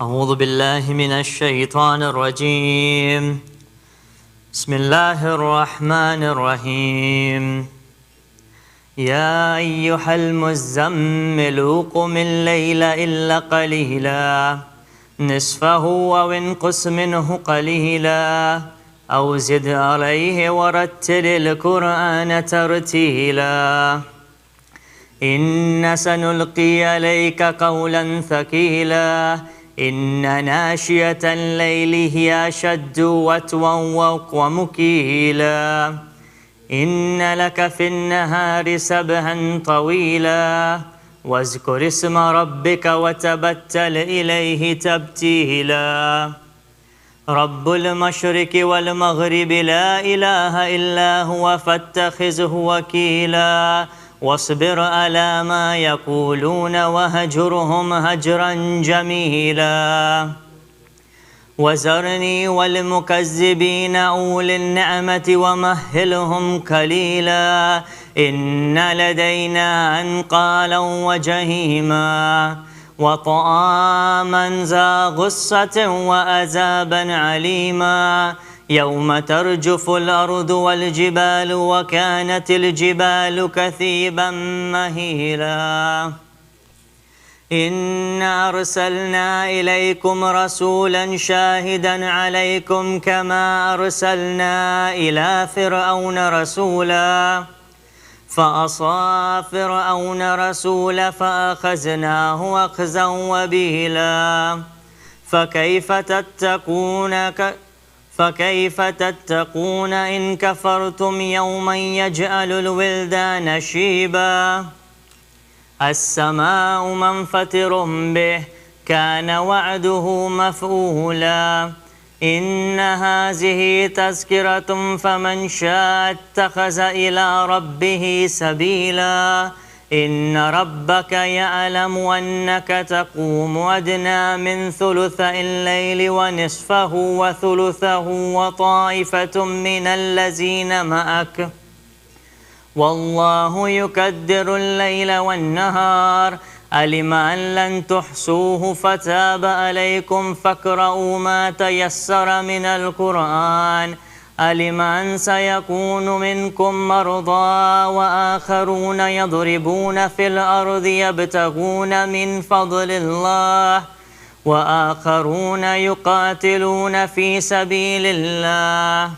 أعوذ بالله من الشيطان الرجيم. بسم الله الرحمن الرحيم. يا أيها المزمل قم الليل إلا قليلا نصفه أو انقص منه قليلا أو زد عليه ورتل القرآن ترتيلا إن سنلقي عليك قولا ثقيلا إن ناشئة الليل هي أشد وطئا ومقيلا إن لك في النهار سبحا طويلا واذكر اسم ربك وتبتل إليه تبتيلا رب المشرق والمغرب لا إله إلا هو فاتخذه وكيلا واصبر على ما يقولون وهجرهم هجرا جميلا وذرني والمكذبين أولي النعمة ومهلهم قليلا إن لدينا أنقالا وجهيما وطعاما ذا غصة وعذابا عليما يوم ترجف الأرض والجبال وكانت الجبال كثيبا مهيلا إنا أرسلنا إليكم رسولا شاهدا عليكم كما أرسلنا إلى فرعون رسولا فعصى فرعون رسولا فأخذناه أخذا وبيلا فكيف تتقون إن كفرتم يوما يجعل الولدان شيبا السماء منفطر به كان وعده مفعولا إن هذه تذكرة فمن شاء اتخذ إلى ربه سبيلا إن ربك يعلم أنك تقوم أدنى من ثلثي الليل ونصفه وثلثه وطائفة من الذين معك والله يقدر الليل والنهار علم أن لن تحصوه فتاب عليكم فاقرؤوا ما تيسر من القرآن علم أن سيكون منكم مرضى وآخرون يضربون في الأرض يبتغون من فضل الله وآخرون يقاتلون في سبيل الله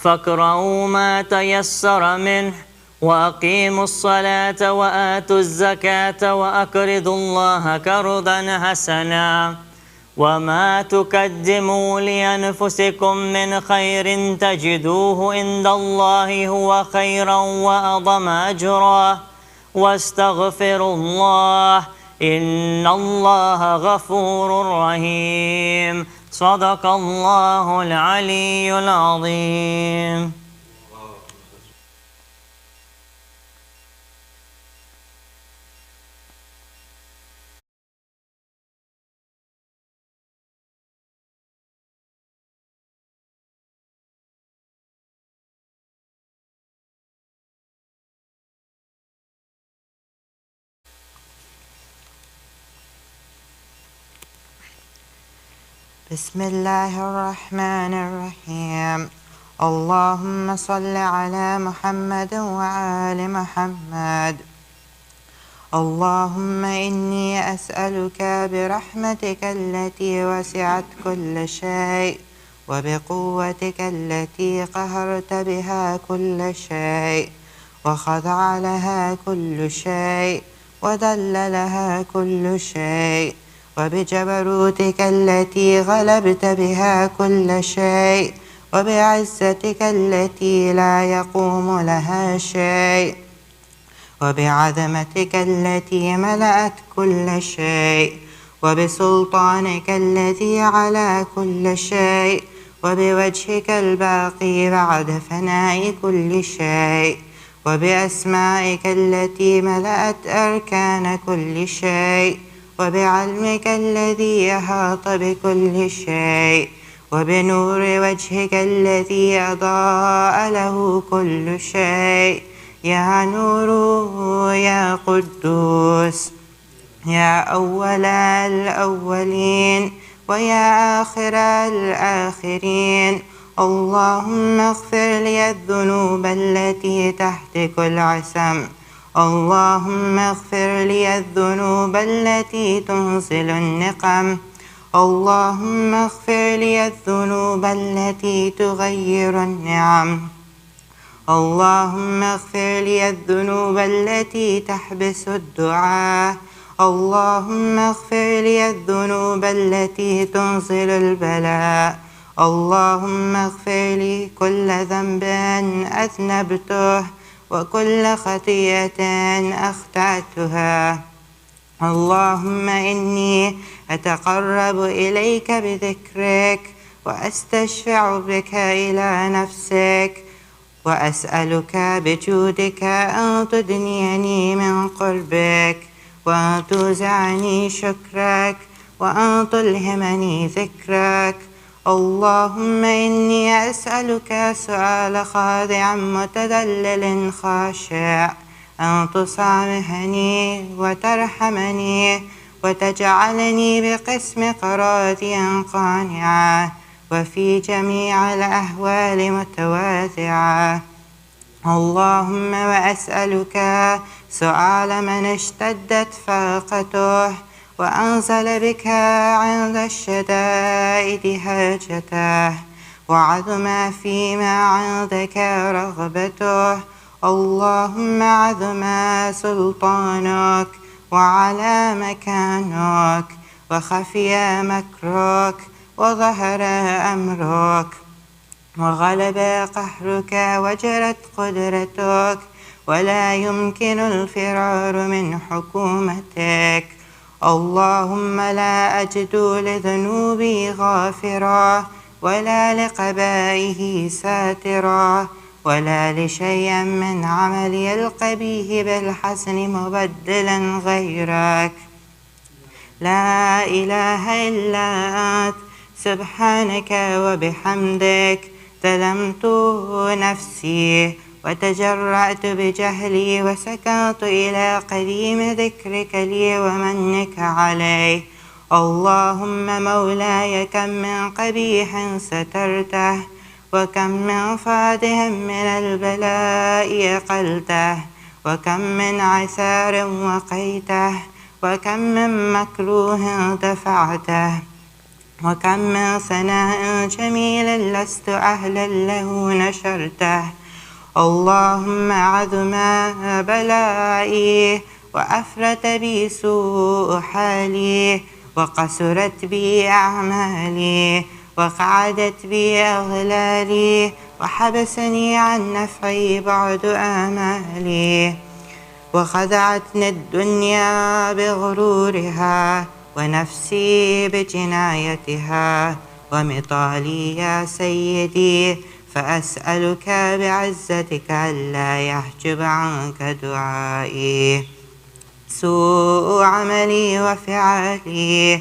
فاقرؤوا ما تيسر منه وأقيموا الصلاة وآتوا الزكاة وأقرضوا الله قرضا حسنا وما تقدموا لأنفسكم من خير تجدوه عند الله هو خيرا وأعظم أجرا واستغفروا الله إن الله غفور رحيم صدق الله العلي العظيم. بسم الله الرحمن الرحيم اللهم صل على محمد وآل محمد اللهم إني أسألك برحمتك التي وسعت كل شيء وبقوتك التي قهرت بها كل شيء وخضع لها كل شيء وذل لها كل شيء وبجبروتك التي غلبت بها كل شيء وبعزتك التي لا يقوم لها شيء وبعظمتك التي ملأت كل شيء وبسلطانك الذي على كل شيء وبوجهك الباقي بعد فناء كل شيء وبأسمائك التي ملأت أركان كل شيء وبعلمك الذي أحاط بكل شيء وبنور وجهك الذي أضاء له كل شيء يا نور يا قدوس يا أول الأولين ويا آخر الآخرين. اللهم اغفر لي الذنوب التي تحتك العسم. اللهم اغفر لي الذنوب التي تنزل النقم. اللهم اغفر لي الذنوب التي تغير النعم. اللهم اغفر لي الذنوب التي تحبس الدعاء. اللهم اغفر لي الذنوب التي تنزل البلاء. اللهم اغفر لي كل ذنب أذنبته وكل خطيئة أخطأتها. اللهم إني أتقرب إليك بذكرك وأستشفع بك إلى نفسك وأسألك بجودك أن تدنيني من قربك وأن توزعني شكرك وأن تلهمني ذكرك. اللهم إني أسألك سؤال خاضع متذلل خاشع أن تصامحني وترحمني وتجعلني بقسم راضيا قانعا وفي جميع الأحوال متواضعا. اللهم وأسألك سؤال من اشتدت فاقته وأنزل بك عند الشدائد حاجته وعظم فيما عندك رغبته. اللهم عظم سلطانك وعلى مكانك وخفي مكرك وظهر أمرك وغلب قهرك وجرت قدرتك ولا يمكن الفرار من حكومتك. اللهم لا أجد لذنوبي غافرا ولا لقبائه ساترا ولا لشيء من عملي القبيح بالحسن مبدلا غيرك. لا إله إلا أنت سبحانك وبحمدك ظلمت نفسي وتجرأت بجهلي وسكنت إلى قديم ذكرك لي ومنك علي. اللهم مولاي كم من قبيح سترته وكم من فاده من البلاء أقلته وكم من عثار وقيته وكم من مكروه دفعته وكم من ثناء جميل لست أهلا له نشرته. اللهم عظم بلائي وأفرت بي سوء حالي وقسرت بي أعمالي وقعدت بي أغلالي وحبسني عن نفعي بعد آمالي وخدعتني الدنيا بغرورها ونفسي بجنايتها ومطالي يا سيدي. فأسألك بعزتك ألا يحجب عنك دعائي سوء عملي وفعلي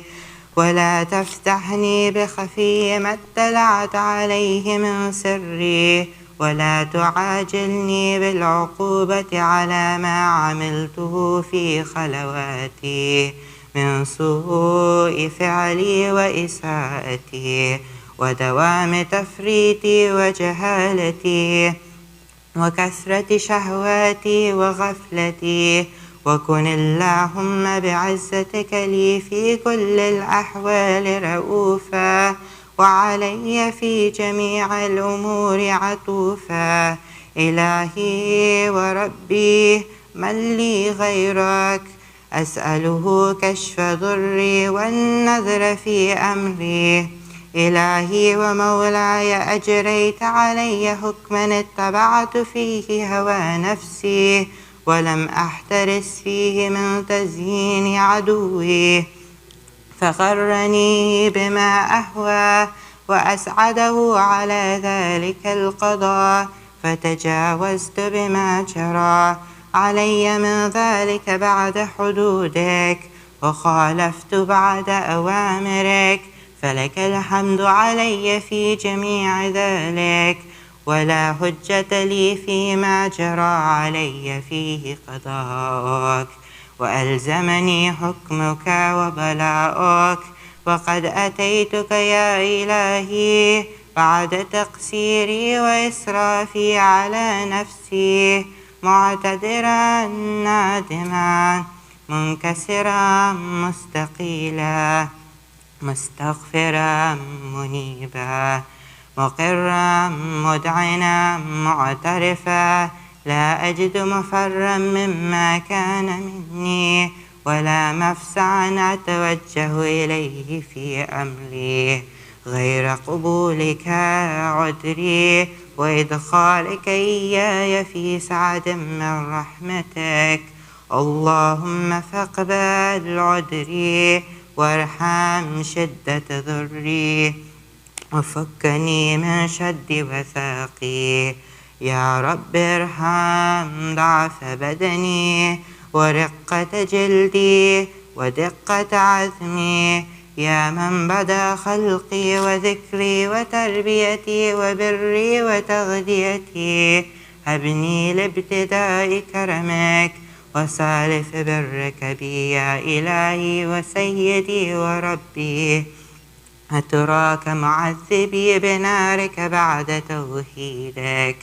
ولا تفتحني بخفي ما اطلعت عليه من سري ولا تعاجلني بالعقوبة على ما عملته في خلواتي من سوء فعلي وإساءتي ودوام تفريطي وجهالتي وكثرة شهواتي وغفلتي. وكن اللهم بعزتك لي في كل الأحوال رؤوفا وعلي في جميع الأمور عطوفا. إلهي وربي من لي غيرك أسأله كشف ضري والنذر في أمري. إلهي ومولاي أجريت علي حكما اتبعت فيه هوى نفسي ولم أحترس فيه من تزيين عدوي فغرني بما أهوى وأسعده على ذلك القضاء فتجاوزت بما جرى علي من ذلك بعد حدودك وخالفت بعد أوامرك. فلك الحمد علي في جميع ذلك ولا حجة لي فيما جرى علي فيه قضاءك. وألزمني حكمك وبلاؤك. وقد أتيتك يا إلهي بعد تقصيري وإسرافي على نفسي، معتذرا نادما منكسرا مستقيلا، مستغفرا منيبا، مقرا مدعنا معترفا. لا أجد مفرا مما كان مني، ولا مفزعا أتوجه إليه في أمري غير قبولك عذري وإدخالك إياي في سعة من رحمتك. اللهم فاقبل عذري وارحم شدة ضري، وفكني من شد وثاقي. يا رب ارحم ضعف بدني ورقة جلدي ودقة عزمي. يا من بدا خلقي وذكري وتربيتي وبري وتغذيتي، هبني لابتداء كرمك وسالف برك بي يا إلهي وسيدي وربي. أتراك معذبي بنارك بعد توحيدك،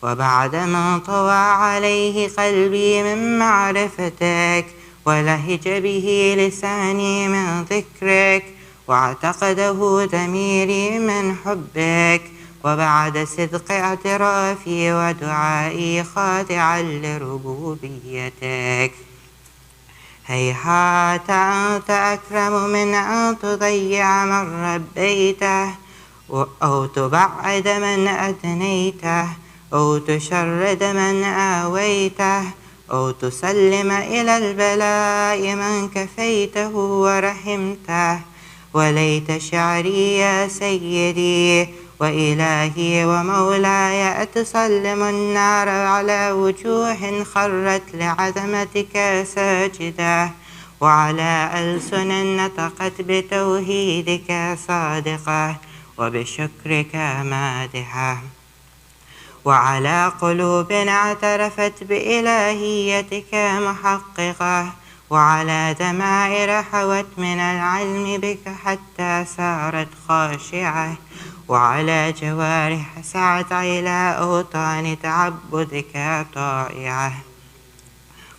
وبعد ما طوى عليه قلبي من معرفتك، ولهج به لساني من ذكرك، واعتقده ضميري من حبك، وبعد صدق اعترافي ودعائي خاضعا لربوبيتك. هيهات أنت أكرم من أن تضيع من ربيته، أو تبعد من أدنيته، أو تشرد من آويته، أو تسلم إلى البلاء من كفيته ورحمته. وليت شعري يا سيدي وإلهي ومولاي أتسلم النار على وجوه خرت لعظمتك ساجدة، وعلى ألسن نطقت بتوحيدك صادقة وبشكرك مادحة، وعلى قلوب اعترفت بإلهيتك محققة، وعلى ضمائر حوت من العلم بك حتى صارت خاشعة، وعلى جوارح سعت إلى أوطان تعبدك طائعة،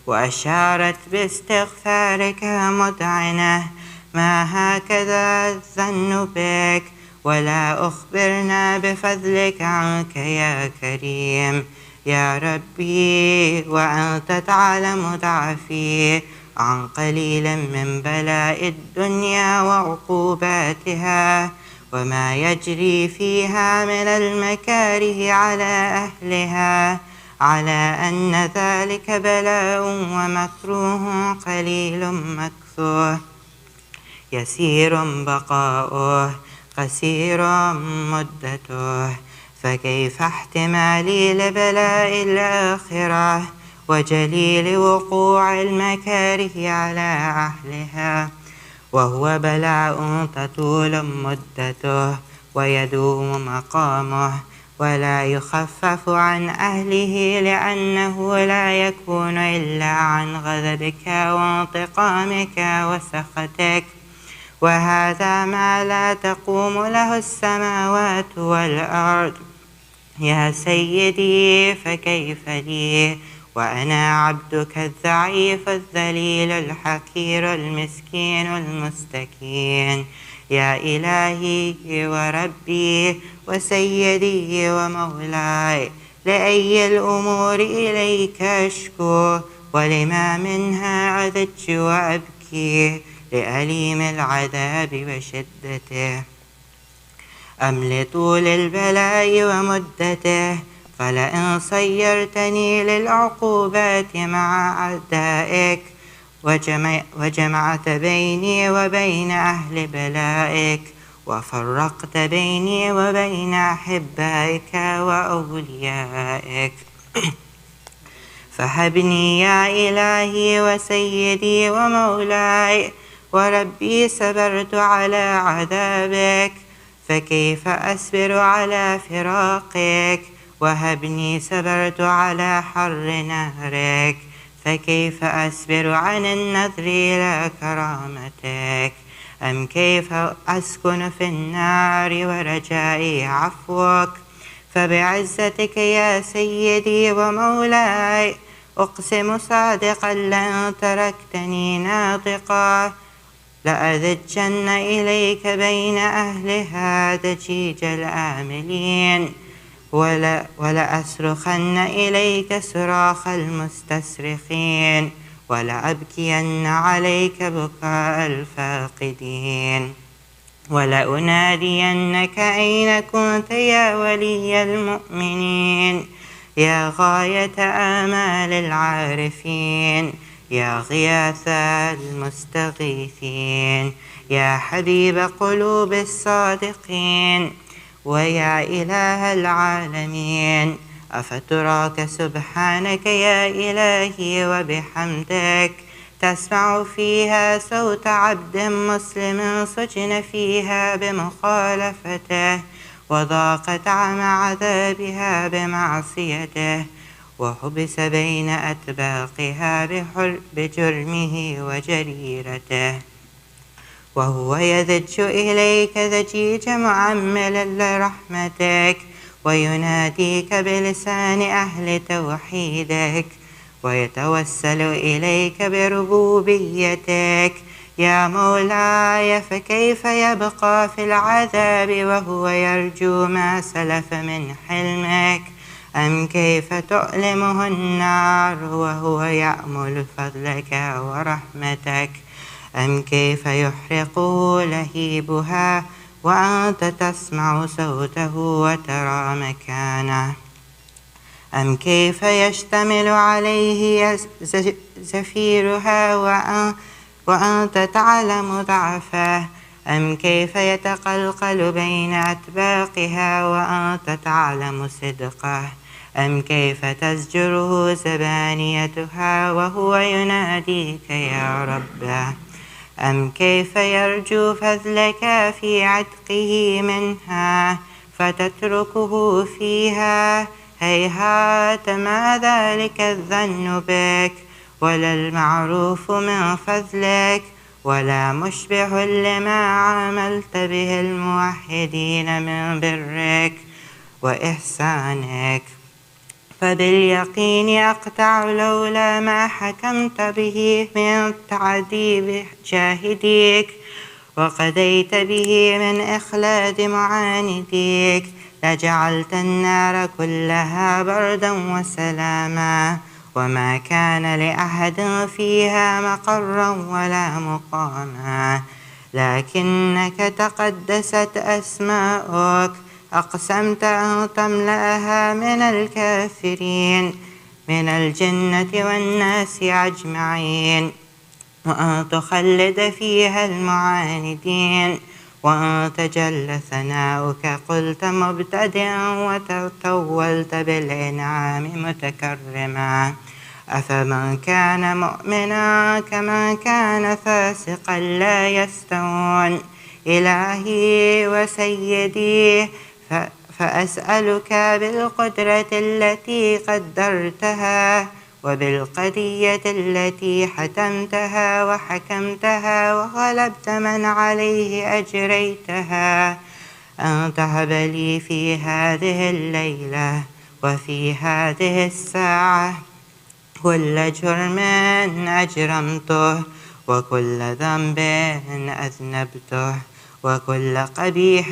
وأشارت باستغفارك مذعنة. ما هكذا الظن بك، ولا أخبرنا بفضلك عنك يا كريم يا ربي. وأنت تعلم ضعفي عن قليل من بلاء الدنيا وعقوباتها، وما يجري فيها من المكاره على أهلها، على أن ذلك بلاء ومكروه قليل مكثوه، يسير بقاؤه قصير مدته. فكيف احتمالي لبلاء الآخرة وجليل وقوع المكاره على أهلها، وهو بلاء تطول مدته ويدوم مقامه، ولا يخفف عن أهله، لأنه لا يكون إلا عن غضبك وانتقامك وسخطك. وهذا ما لا تقوم له السماوات والأرض يا سيدي، فكيف لي وأنا عبدك الضعيف الذليل الحقير المسكين المستكين. يا إلهي وربي وسيدي ومولاي، لأي الأمور إليك أشكو، ولما منها أضج وأبكي، لأليم العذاب وشدته أم لطول البلاء ومدته. فلئن صيرتني للعقوبات مع أعدائك، وجمعت بيني وبين أهل بلائك، وفرقت بيني وبين أحبائك وأوليائك، فهبني يا إلهي وسيدي ومولاي وربي. صبرت على عذابك، فكيف أصبر على فراقك؟ وهبني صبرت على حر نهرك، فكيف أصبر عن النظر إلى كرامتك؟ أم كيف أسكن في النار ورجائي عفوك؟ فبعزتك يا سيدي ومولاي أقسم صادقا لئن تركتني ناطقا لأذجن إليك بين أهلها دجيج الآملين ولأصرخن إليك صراخ المستصرخين ولأبكين عليك بكاء الفاقدين ولأنادينك أين كنت يا ولي المؤمنين يا غاية آمال العارفين يا غياث المستغيثين يا حبيب قلوب الصادقين ويا إله العالمين أفتراك سبحانك يا إلهي وبحمدك تسمع فيها صوت عبد مسلم سجن فيها بمخالفته وضاقت مع عذابها بمعصيته وحبس بين أطباقها بجرمه وجريرته وهو يذج إليك ذجيج معمل لرحمتك ويناديك بلسان أهل توحيدك ويتوسل إليك بربوبيتك يا مولاي فكيف يبقى في العذاب وهو يرجو ما سلف من حلمك أم كيف تؤلمه النار وهو يأمل فضلك ورحمتك أم كيف يحرقه لهيبها وأنت تسمع صوته وترى مكانه أم كيف يشتمل عليه زفيرها وأنت تعلم ضعفه أم كيف يتقلقل بين أطباقها وأنت تعلم صدقه أم كيف تزجره زبانيتها وهو يناديك يا ربه أم كيف يرجو فضلك في عتقه منها فتتركه فيها هيهات ما ذلك الظن بك ولا المعروف من فضلك ولا مشبه لما عملت به الموحدين من برك وإحسانك فباليقين أقطع لولا ما حكمت به من تعذيب جاهديك وقضيت به من إخلاد معانديك لجعلت النار كلها بردا وسلاما وما كان لأحد فيها مقرا ولا مقاما لكنك تقدست أسماؤك أقسمت أن تملأها من الكافرين من الجنة والناس أجمعين وأن تخلد فيها المعاندين وأن تجل ثناؤك قلت مبتدئا وتطولت بالإنعام متكرما أفمن كان مؤمنا كمن كان فاسقا لا يستوون إلهي وسيدي فأسألك بالقدرة التي قدرتها وبالقضية التي حتمتها وحكمتها وغلبت من عليه أجريتها أن تهب لي في هذه الليلة وفي هذه الساعة كل جرم أجرمته وكل ذنب أذنبته وكل قبيح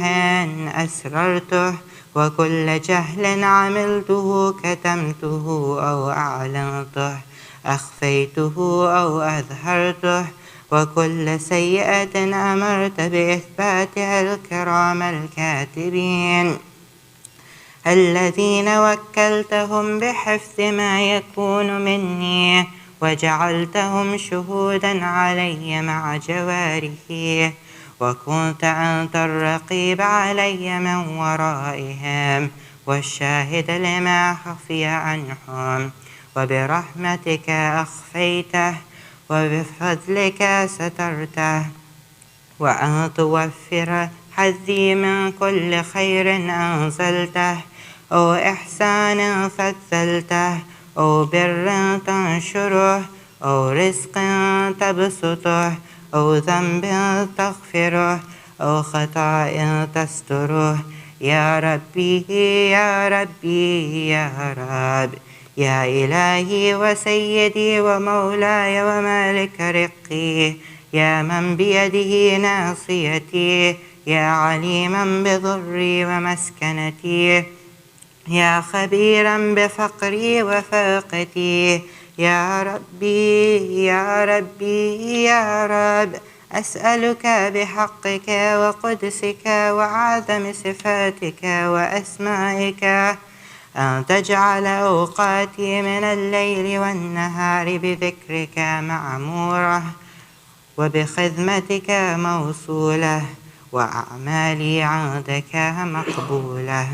أسررته وكل جهل عملته كتمته أو أعلنته أخفيته أو أظهرته وكل سيئة أمرت بإثباتها الكرام الكاتبين الذين وكلتهم بحفظ ما يكون مني وجعلتهم شهودا علي مع جوارحي وكنت أنت الرقيب علي من ورائهم والشاهد لما خفي عنهم وبرحمتك أخفيته وبفضلك سترته وأن توفر حظي من كل خير أنزلته أو إحسان فثلته أو بر تنشره أو رزق تبسطه أو ذنب تغفره أو خطأ تستره يا ربي يا ربي يا رب يا إلهي وسيدي ومولاي ومالك رقي يا من بيده ناصيتي يا عليما بضري ومسكنتي يا خبيرا بفقري وفاقتي يا ربي يا ربي يا رب أسألك بحقك وقدسك وعظم صفاتك وأسمائك أن تجعل أوقاتي من الليل والنهار بذكرك معمورة وبخدمتك موصولة وأعمالي عندك مقبولة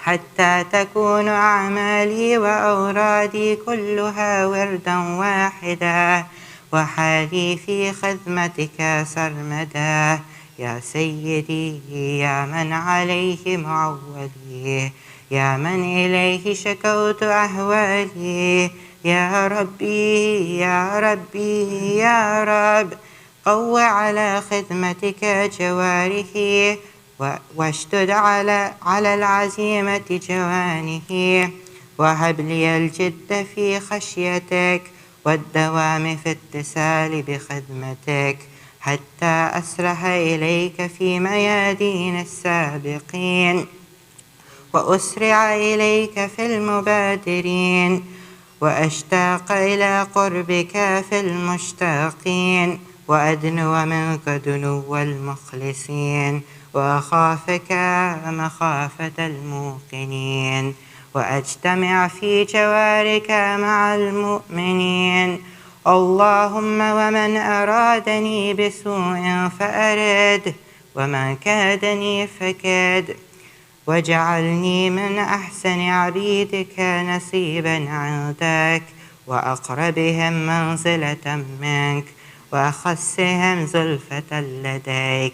حتى تكون أعمالي وأورادي كلها وردا واحدا وحالي في خدمتك سرمدا يا سيدي يا من عليه معولي يا من إليه شكوت أهوالي يا ربي يا ربي يا رب قو على خدمتك جوارحي واشتد على العزيمة جوانه وهب لي الجد في خشيتك والدوام في اتصال بخدمتك حتى أسرح إليك في ميادين السابقين وأسرع إليك في المبادرين وأشتاق إلى قربك في المشتاقين وأدنو منك دنو المخلصين وأخافك مخافة الموقنين وأجتمع في جوارك مع المؤمنين اللهم ومن أرادني بسوء فأرد ومن كادني فكد واجعلني من أحسن عبيدك نصيبا عندك وأقربهم منزلة منك وأخصهم زلفة لديك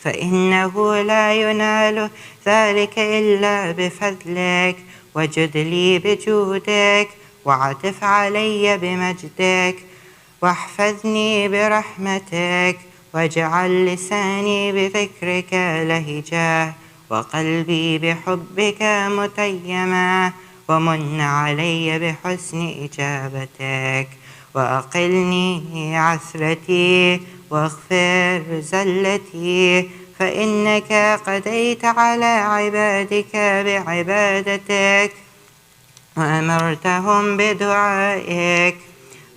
فإنه لا ينال ذلك إلا بفضلك وجد لي بجودك وعطف علي بمجدك واحفظني برحمتك واجعل لساني بذكرك لهجاه وقلبي بحبك متيما ومن علي بحسن إجابتك وأقلني عثرتي واغفر زلتي فإنك قضيت على عبادك بعبادتك وأمرتهم بدعائك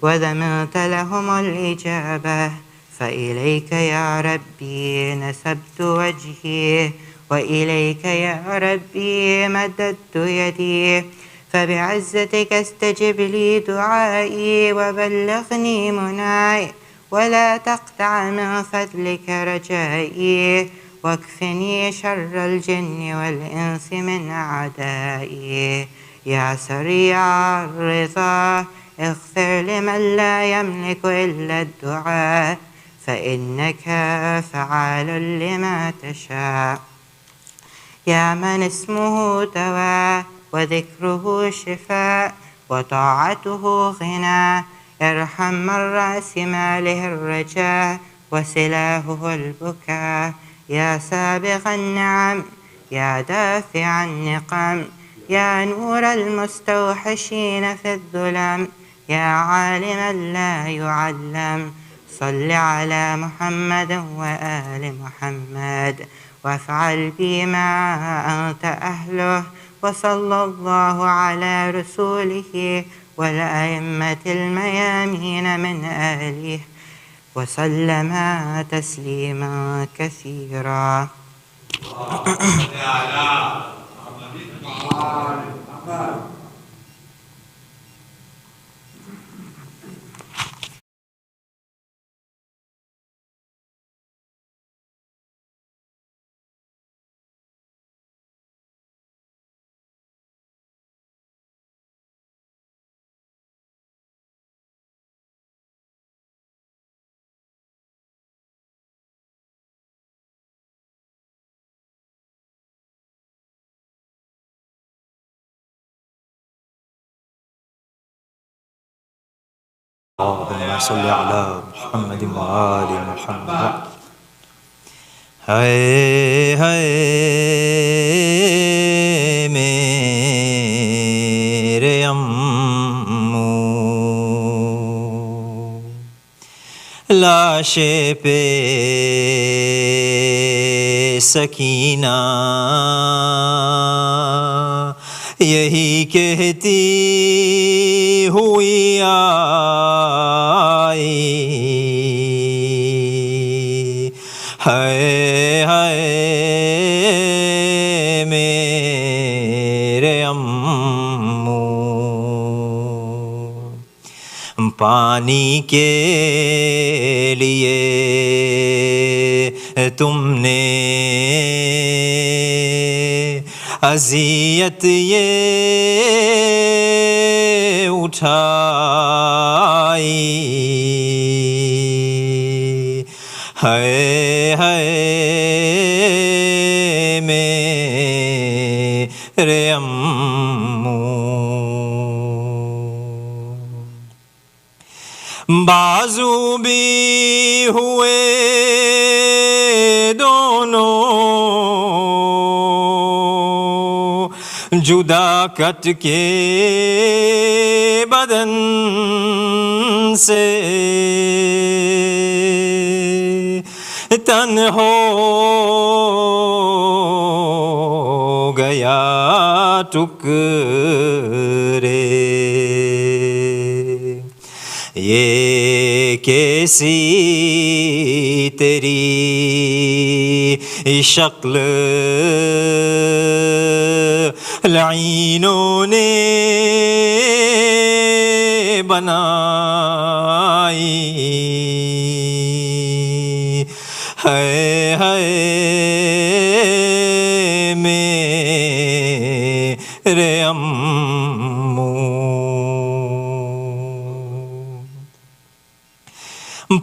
وذمنت لهم الإجابة فإليك يا ربي نسبت وجهي وإليك يا ربي مددت يدي فبعزتك استجب لي دعائي وبلغني مناي ولا تقطع من فضلك رجائي واكفني شر الجن والإنس من أعدائي يا سريع الرضا اغفر لمن لا يملك إلا الدعاء فإنك فعال لما تشاء يا من اسمه دواء وذكره شفاء وطاعته غنى ارحم من رأس ماله الرجاء وسلاهه البكاء يا سابغ النعم يا دافع النقم يا نور المستوحشين في الظلم يا عالما لا يعلم صل على محمد وآل محمد وافعل بما أنت أهله وصلى الله على رسوله والأئمة الميامين من آله وسلم تسليما كثيرا. اللهم صل علی محمد وآل محمد. ہائے ہائے میرے امو، لاش پہ سکینہ یہی کہتی ہوئی آئی، ہائے ہائے میرے امو، پانی کے لیے تم نے اذیت یہ اٹھائی، ہائے ہائے میرے امو، بازو بھی ہوئے دونوں جدا کٹ کے بدن سے، تن ہو گیا ٹکڑے، یہ کیسی تیری شکل لعینوں نے بنائی، ہائے ہائے میرے امو،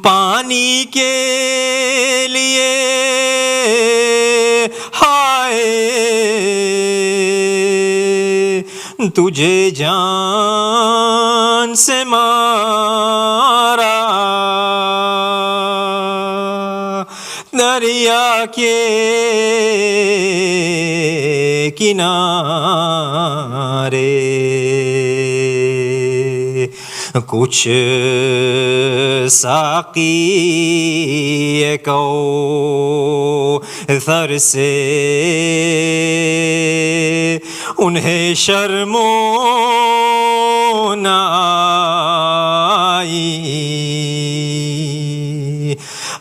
پانی کے لیے ہائے تجھے جان سے مارا، دریا کے کنارے، کچھ ساقی کوثر سے انہیں شرم نہ آئی،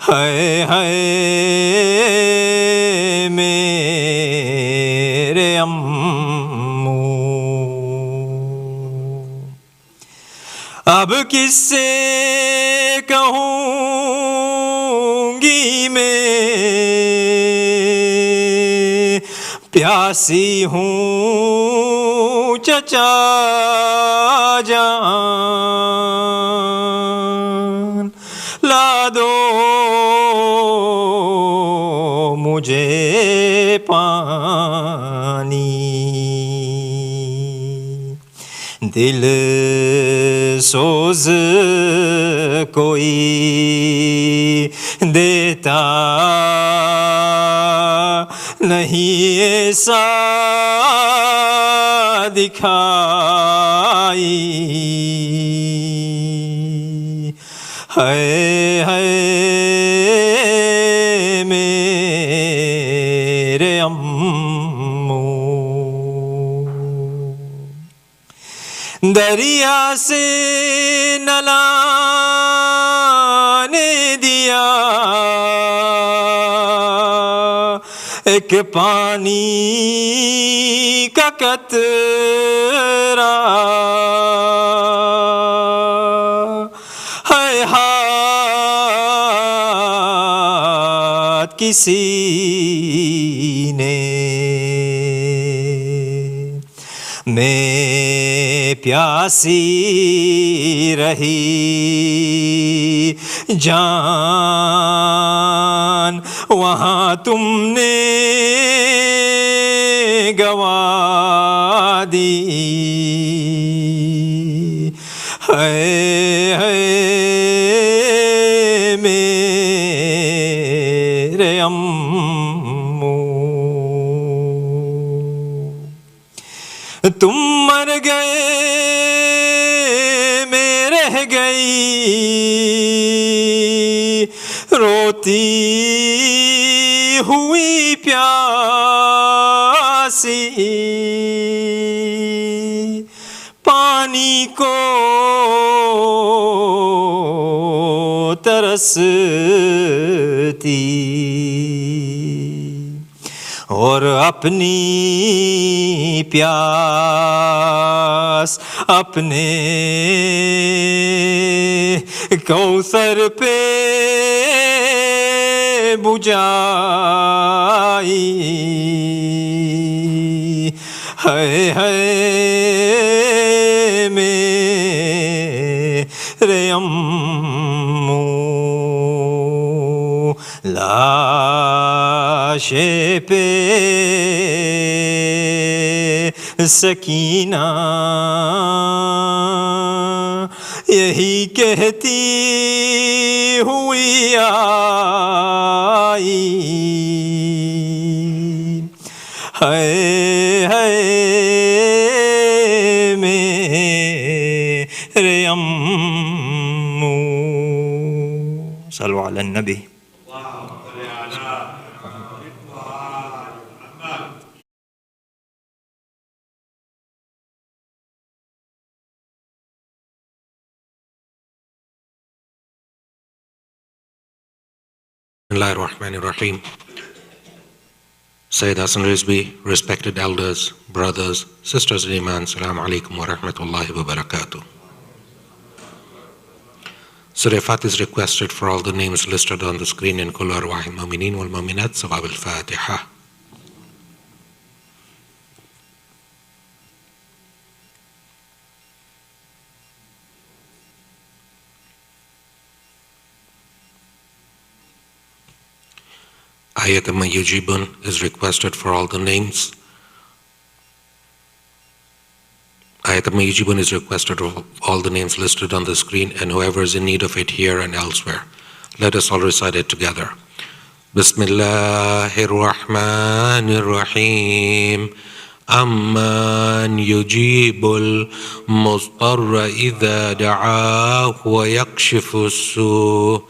ہائے ہائے میرے امو، اب کس سے کہوں گی میں پیاسی ہوں چچا جان، لا دو مجھے پانی، دل سوز کوئی دیتا نہیں ایسا دکھائی، ہائے ہائے میرے امو، دریا سے نہ لانے دیا ایک پانی کا قطرہ، ہے ہاتھ کسی نے، میں پیاسی رہی جان، وہاں تم نے گوا دی، ہائے ہائے میرے امو، تم مر گئے میں رہ گئی روتی ہوئی پیاسی، پانی کو ترستی اور اپنی پیاس اپنے کوثر پہ بجھائی، ہائے ہائے میرے امو، لاشے پہ سکینہ یہی کہتی ہوئی آئی، ہائے ہائے میرے امو، صلو علی النبی۔ Bismillah ar-Rahman ar-Rahim. Sayyid Hasan Rizvi, respected elders, brothers, sisters in Iman, Assalamu alaikum wa rahmatullahi wa barakatuh. Surah Fatih is requested for all the names listed on the screen in Kullu Arwahil Mu'mineen wal Mu'minat, Sawab al-Fatiha. Ayat Yujibun is requested for all the names. Ayat Yujibun is requested of all the names listed on the screen and whoever is in need of it here and elsewhere. Let us all recite it together. Bismillahir Rahmanir Rahim. Amman yujibul mustarra idha da'ahu wa yakshifu as-su'.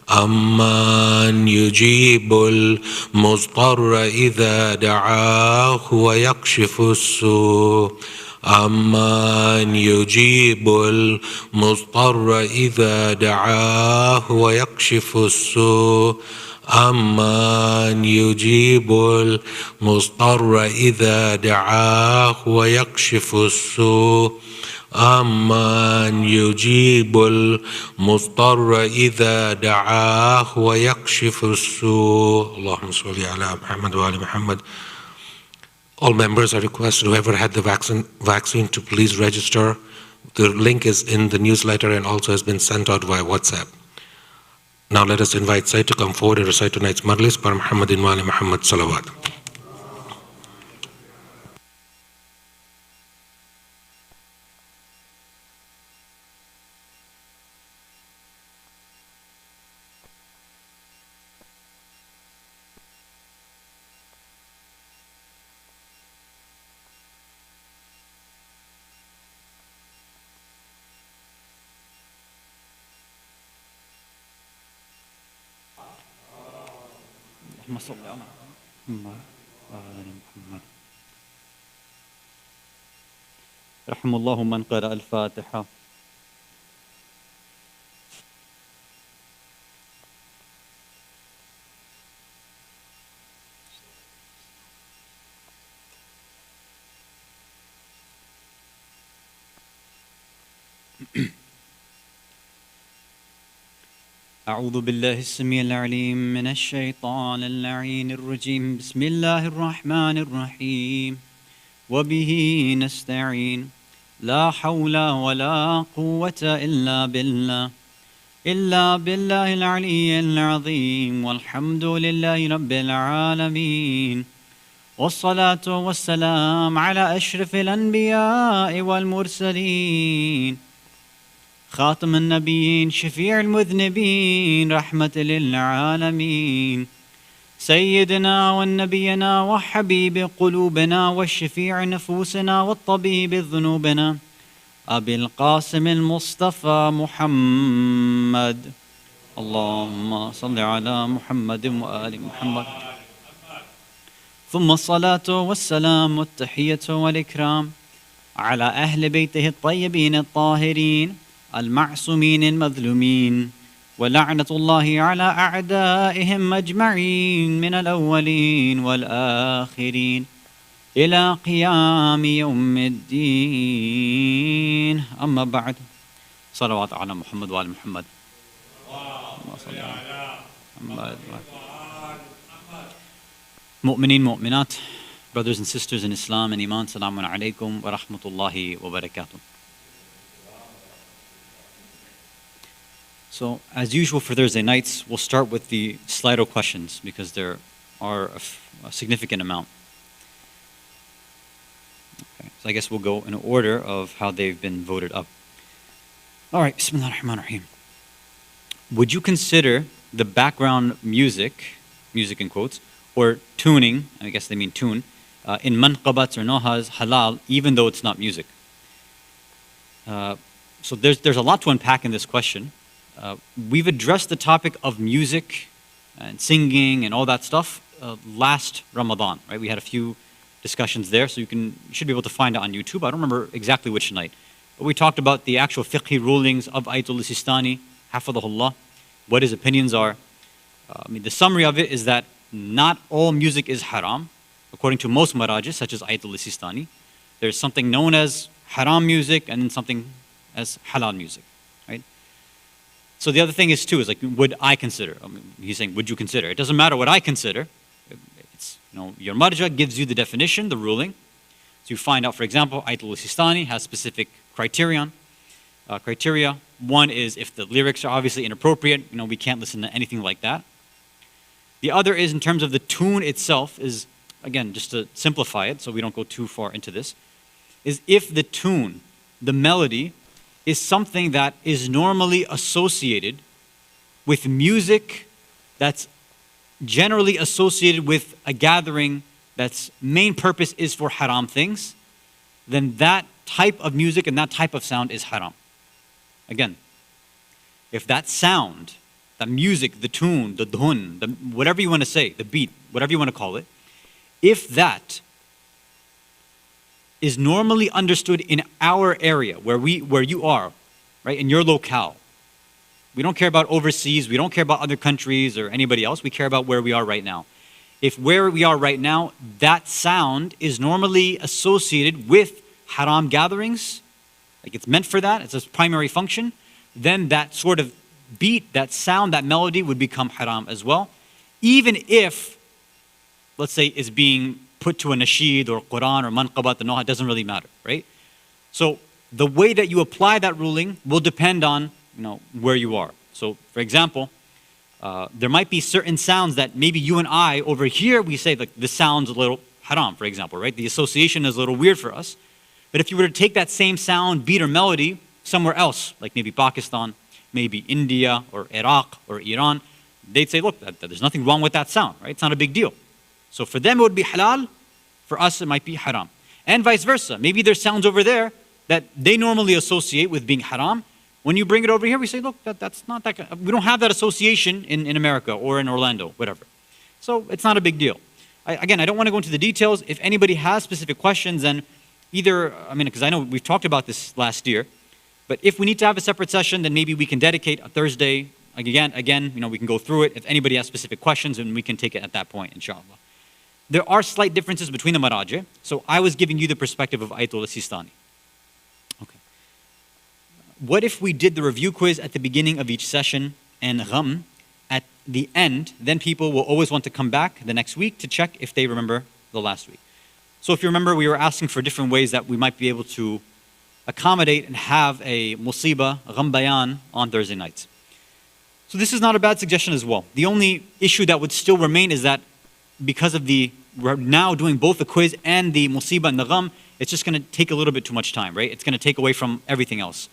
أَمَّنْ يُجِيبُ الْمُضْطَرَّ إِذَا دَعَاهُ وَيَكْشِفُ السُّوءَ أَمَّنْ يُجِيبُ الْمُضْطَرَّ إِذَا دَعَاهُ وَيَكْشِفُ السُّوءَ أَمَّنْ يُجِيبُ الْمُضْطَرَّ إِذَا دَعَاهُ وَيَكْشِفُ السُّوءَ أَمَّنْ يُجِيبُ الْمُضْطَرَّ إِذَا دَعَاهُ وَيَكْشِفُ السُّوءَ. اللهم صل على محمد وآل Muhammad. All members are requested, whoever had the vaccine to please register. The link is in the newsletter and also has been sent out via WhatsApp. Now let us invite Sayyid to come forward and recite tonight's Majlis par Muhammadin wa ali Muhammad Salawat. اللهم صل على محمد وآل محمد. رحم الله من قرأ الفاتحة. أعوذ بالله السميع العليم من الشيطان اللعين الرجيم. بسم الله الرحمن الرحيم. وبه نستعين. لا حول ولا قوة إلا بالله العلي العظيم. والحمد لله رب العالمين. والصلاة والسلام على أشرف الأنبياء والمرسلين. خاتم النبيين شفيع المذنبين رحمة للعالمين. سيدنا ونبينا وحبيب قلوبنا والشفيع نفوسنا والطبيب ذنوبنا أبي القاسم المصطفى محمد اللهم صل على محمد وآل محمد ثم الصلاة والسلام والتحية والإكرام على أهل بيته الطيبين الطاهرين المعصومين المظلومين ولعنة الله على أعدائهم أجمعين من الأولين والآخرين إلى قيام يوم الدين أما بعد صلوات على محمد وآل محمد اللهم صل على محمد مؤمنين مؤمنات brothers and sisters in Islam and Iman Assalamu alaikum wa rahmatullahi wa barakatuh. So, as usual for Thursday nights, we'll start with the Slido questions because there are a significant amount. Okay, so I guess we'll go in order of how they've been voted up. All right, Bismillah ar-Rahman ar-Rahim. Would you consider the background music in quotes, or tuning, I guess they mean tune, in manqabats or nohas halal, even though it's not music? So there's a lot to unpack in this question. We've addressed the topic of music and singing and all that stuff last Ramadan, right? We had a few discussions there, so you should be able to find it on YouTube. I don't remember exactly which night. But we talked about the actual fiqhi rulings of Ayatul Sistani, hafadhahullah, what his opinions are. The summary of it is that not all music is haram, according to most marajis, such as Ayatul Sistani. There's something known as haram music and then something as halal music, right? So the other thing is too, is like, would I consider? He's saying, would you consider? It doesn't matter what I consider. It's, your marja gives you the definition, the ruling. So you find out, for example, Ayatul Sistani has specific criteria. One is if the lyrics are obviously inappropriate, we can't listen to anything like that. The other is in terms of the tune itself is, again, just to simplify it so we don't go too far into this, is if the tune, the melody, is something that is normally associated with music that's generally associated with a gathering that's main purpose is for haram things, then that type of music and that type of sound is haram. Again, if that sound, that music, the tune, the dhun, whatever you want to say, the beat, whatever you want to call it, if that is normally understood in our area, where you are, right, in your locale. We don't care about overseas, we don't care about other countries or anybody else, we care about where we are right now. If where we are right now, that sound is normally associated with haram gatherings, like it's meant for that, it's its primary function, then that sort of beat, that sound, that melody would become haram as well, even if, let's say, it's being put to a nasheed or Quran or manqabat, the noha, it doesn't really matter, right? So the way that you apply that ruling will depend on where you are. So for example, there might be certain sounds that maybe you and I over here, we say like this sounds a little haram, for example, right? The association is a little weird for us. But if you were to take that same sound, beat or melody somewhere else, like maybe Pakistan, maybe India or Iraq or Iran, they'd say, look, there's nothing wrong with that sound, right? It's not a big deal. So for them it would be halal, for us it might be haram. And vice versa. Maybe there's sounds over there that they normally associate with being haram. When you bring it over here, we say, look, that's not that, we don't have that association in America or in Orlando, whatever. So it's not a big deal. I don't want to go into the details. If anybody has specific questions, then either, because I know we've talked about this last year, but if we need to have a separate session, then maybe we can dedicate a Thursday, again, we can go through it. If anybody has specific questions, then we can take it at that point, inshallah. There are slight differences between the marajih, so I was giving you the perspective of Ayatul Sistani. Okay. What if we did the review quiz at the beginning of each session and gham at the end? Then people will always want to come back the next week to check if they remember the last week. So if you remember, we were asking for different ways that we might be able to accommodate and have a musibah, gham bayan, on Thursday nights. So this is not a bad suggestion as well. The only issue that would still remain is that because of we're now doing both the quiz and the musibah and the gham, it's just going to take a little bit too much time, right? It's going to take away from everything else.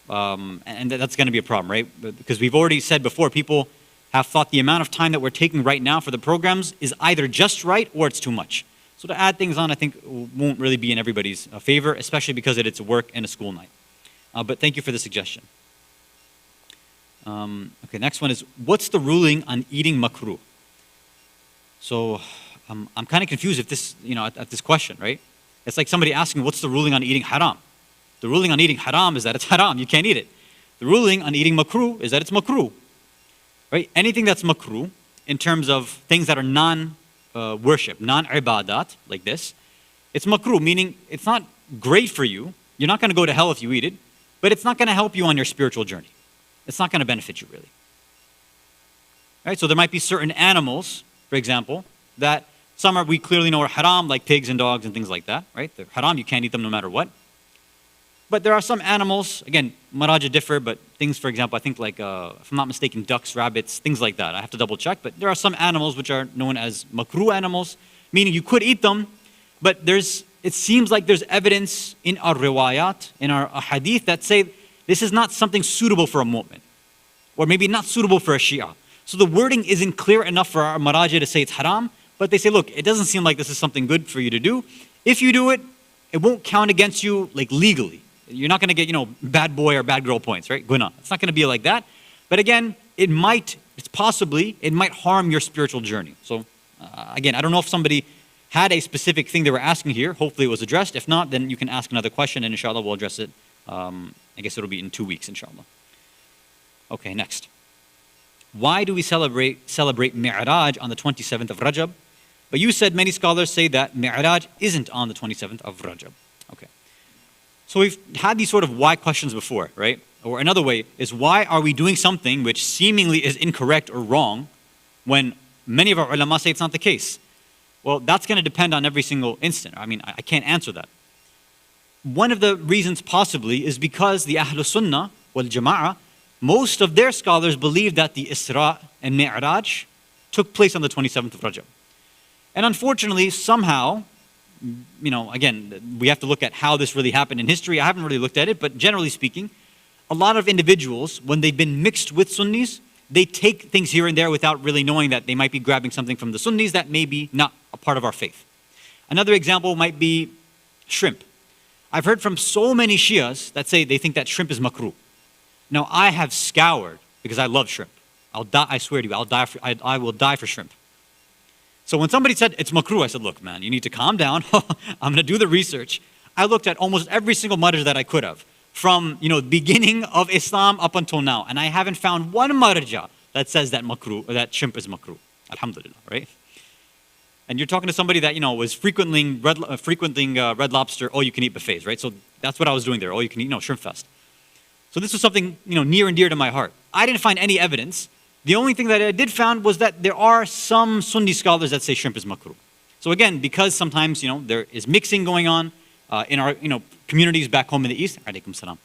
And that's going to be a problem, right? Because we've already said before, people have thought the amount of time that we're taking right now for the programs is either just right or it's too much. So to add things on, I think won't really be in everybody's favor, especially because it's a work and a school night. But thank you for the suggestion. Okay, next one is, what's the ruling on eating makruh? So I'm kind of confused if this, at this question, right? It's like somebody asking, what's the ruling on eating haram? The ruling on eating haram is that it's haram, you can't eat it. The ruling on eating makruh is that it's makruh, right? Anything that's makruh, in terms of things that are non-worship, non-ibadat, like this, it's makruh, meaning it's not great for you. You're not going to go to hell if you eat it, but it's not going to help you on your spiritual journey. It's not going to benefit you, really. Right? So there might be certain animals, for example, that some we clearly know are haram, like pigs and dogs and things like that, right? They're haram, you can't eat them no matter what. But there are some animals, again, maraja differ, but things, for example, I think like, if I'm not mistaken, ducks, rabbits, things like that. I have to double check, but there are some animals which are known as makruh animals, meaning you could eat them, but it seems like there's evidence in our riwayat, in our hadith, that say this is not something suitable for a mu'min, or maybe not suitable for a Shia. So the wording isn't clear enough for our maraja to say it's haram, but they say, look, it doesn't seem like this is something good for you to do. If you do it, it won't count against you like legally. You're not going to get, bad boy or bad girl points, right? Guna. It's not going to be like that. But again, it might harm your spiritual journey. So again, I don't know if somebody had a specific thing they were asking here. Hopefully it was addressed. If not, then you can ask another question and inshallah we'll address it. I guess it'll be in 2 weeks, inshallah. Okay, next. Why do we celebrate Mi'raj on the 27th of Rajab? But you said many scholars say that Mi'raj isn't on the 27th of Rajab. Okay. So we've had these sort of why questions before, right? Or another way is, why are we doing something which seemingly is incorrect or wrong when many of our ulama say it's not the case? Well, that's going to depend on every single instant. I mean, I can't answer that. One of the reasons possibly is because the Ahlul Sunnah wal Jama'ah, most of their scholars believe that the Isra and Mi'raj took place on the 27th of Rajab. And unfortunately, somehow, again, we have to look at how this really happened in history. I haven't really looked at it, but generally speaking, a lot of individuals, when they've been mixed with Sunnis, they take things here and there without really knowing that they might be grabbing something from the Sunnis that may be not a part of our faith. Another example might be shrimp. I've heard from so many Shias that say they think that shrimp is makruh. Now, I have scoured, because I love shrimp. I'll die, I swear to you, I will die for shrimp. So when somebody said it's makruh, I said, look, man, you need to calm down. I'm going to do the research. I looked at almost every single marja that I could have, from the beginning of Islam up until now, and I haven't found one marja that says that makruh, or that shrimp is makruh. Alhamdulillah, right? And you're talking to somebody that was frequenting Red Lobster all-you-can-eat buffets, right? So that's what I was doing there, all-you-can-eat, shrimp fest. So this was something near and dear to my heart. I didn't find any evidence. The only thing that I did find was that there are some Sunni scholars that say shrimp is makruh. So again, because sometimes there is mixing going on in our communities back home in the East. Alaikum salam.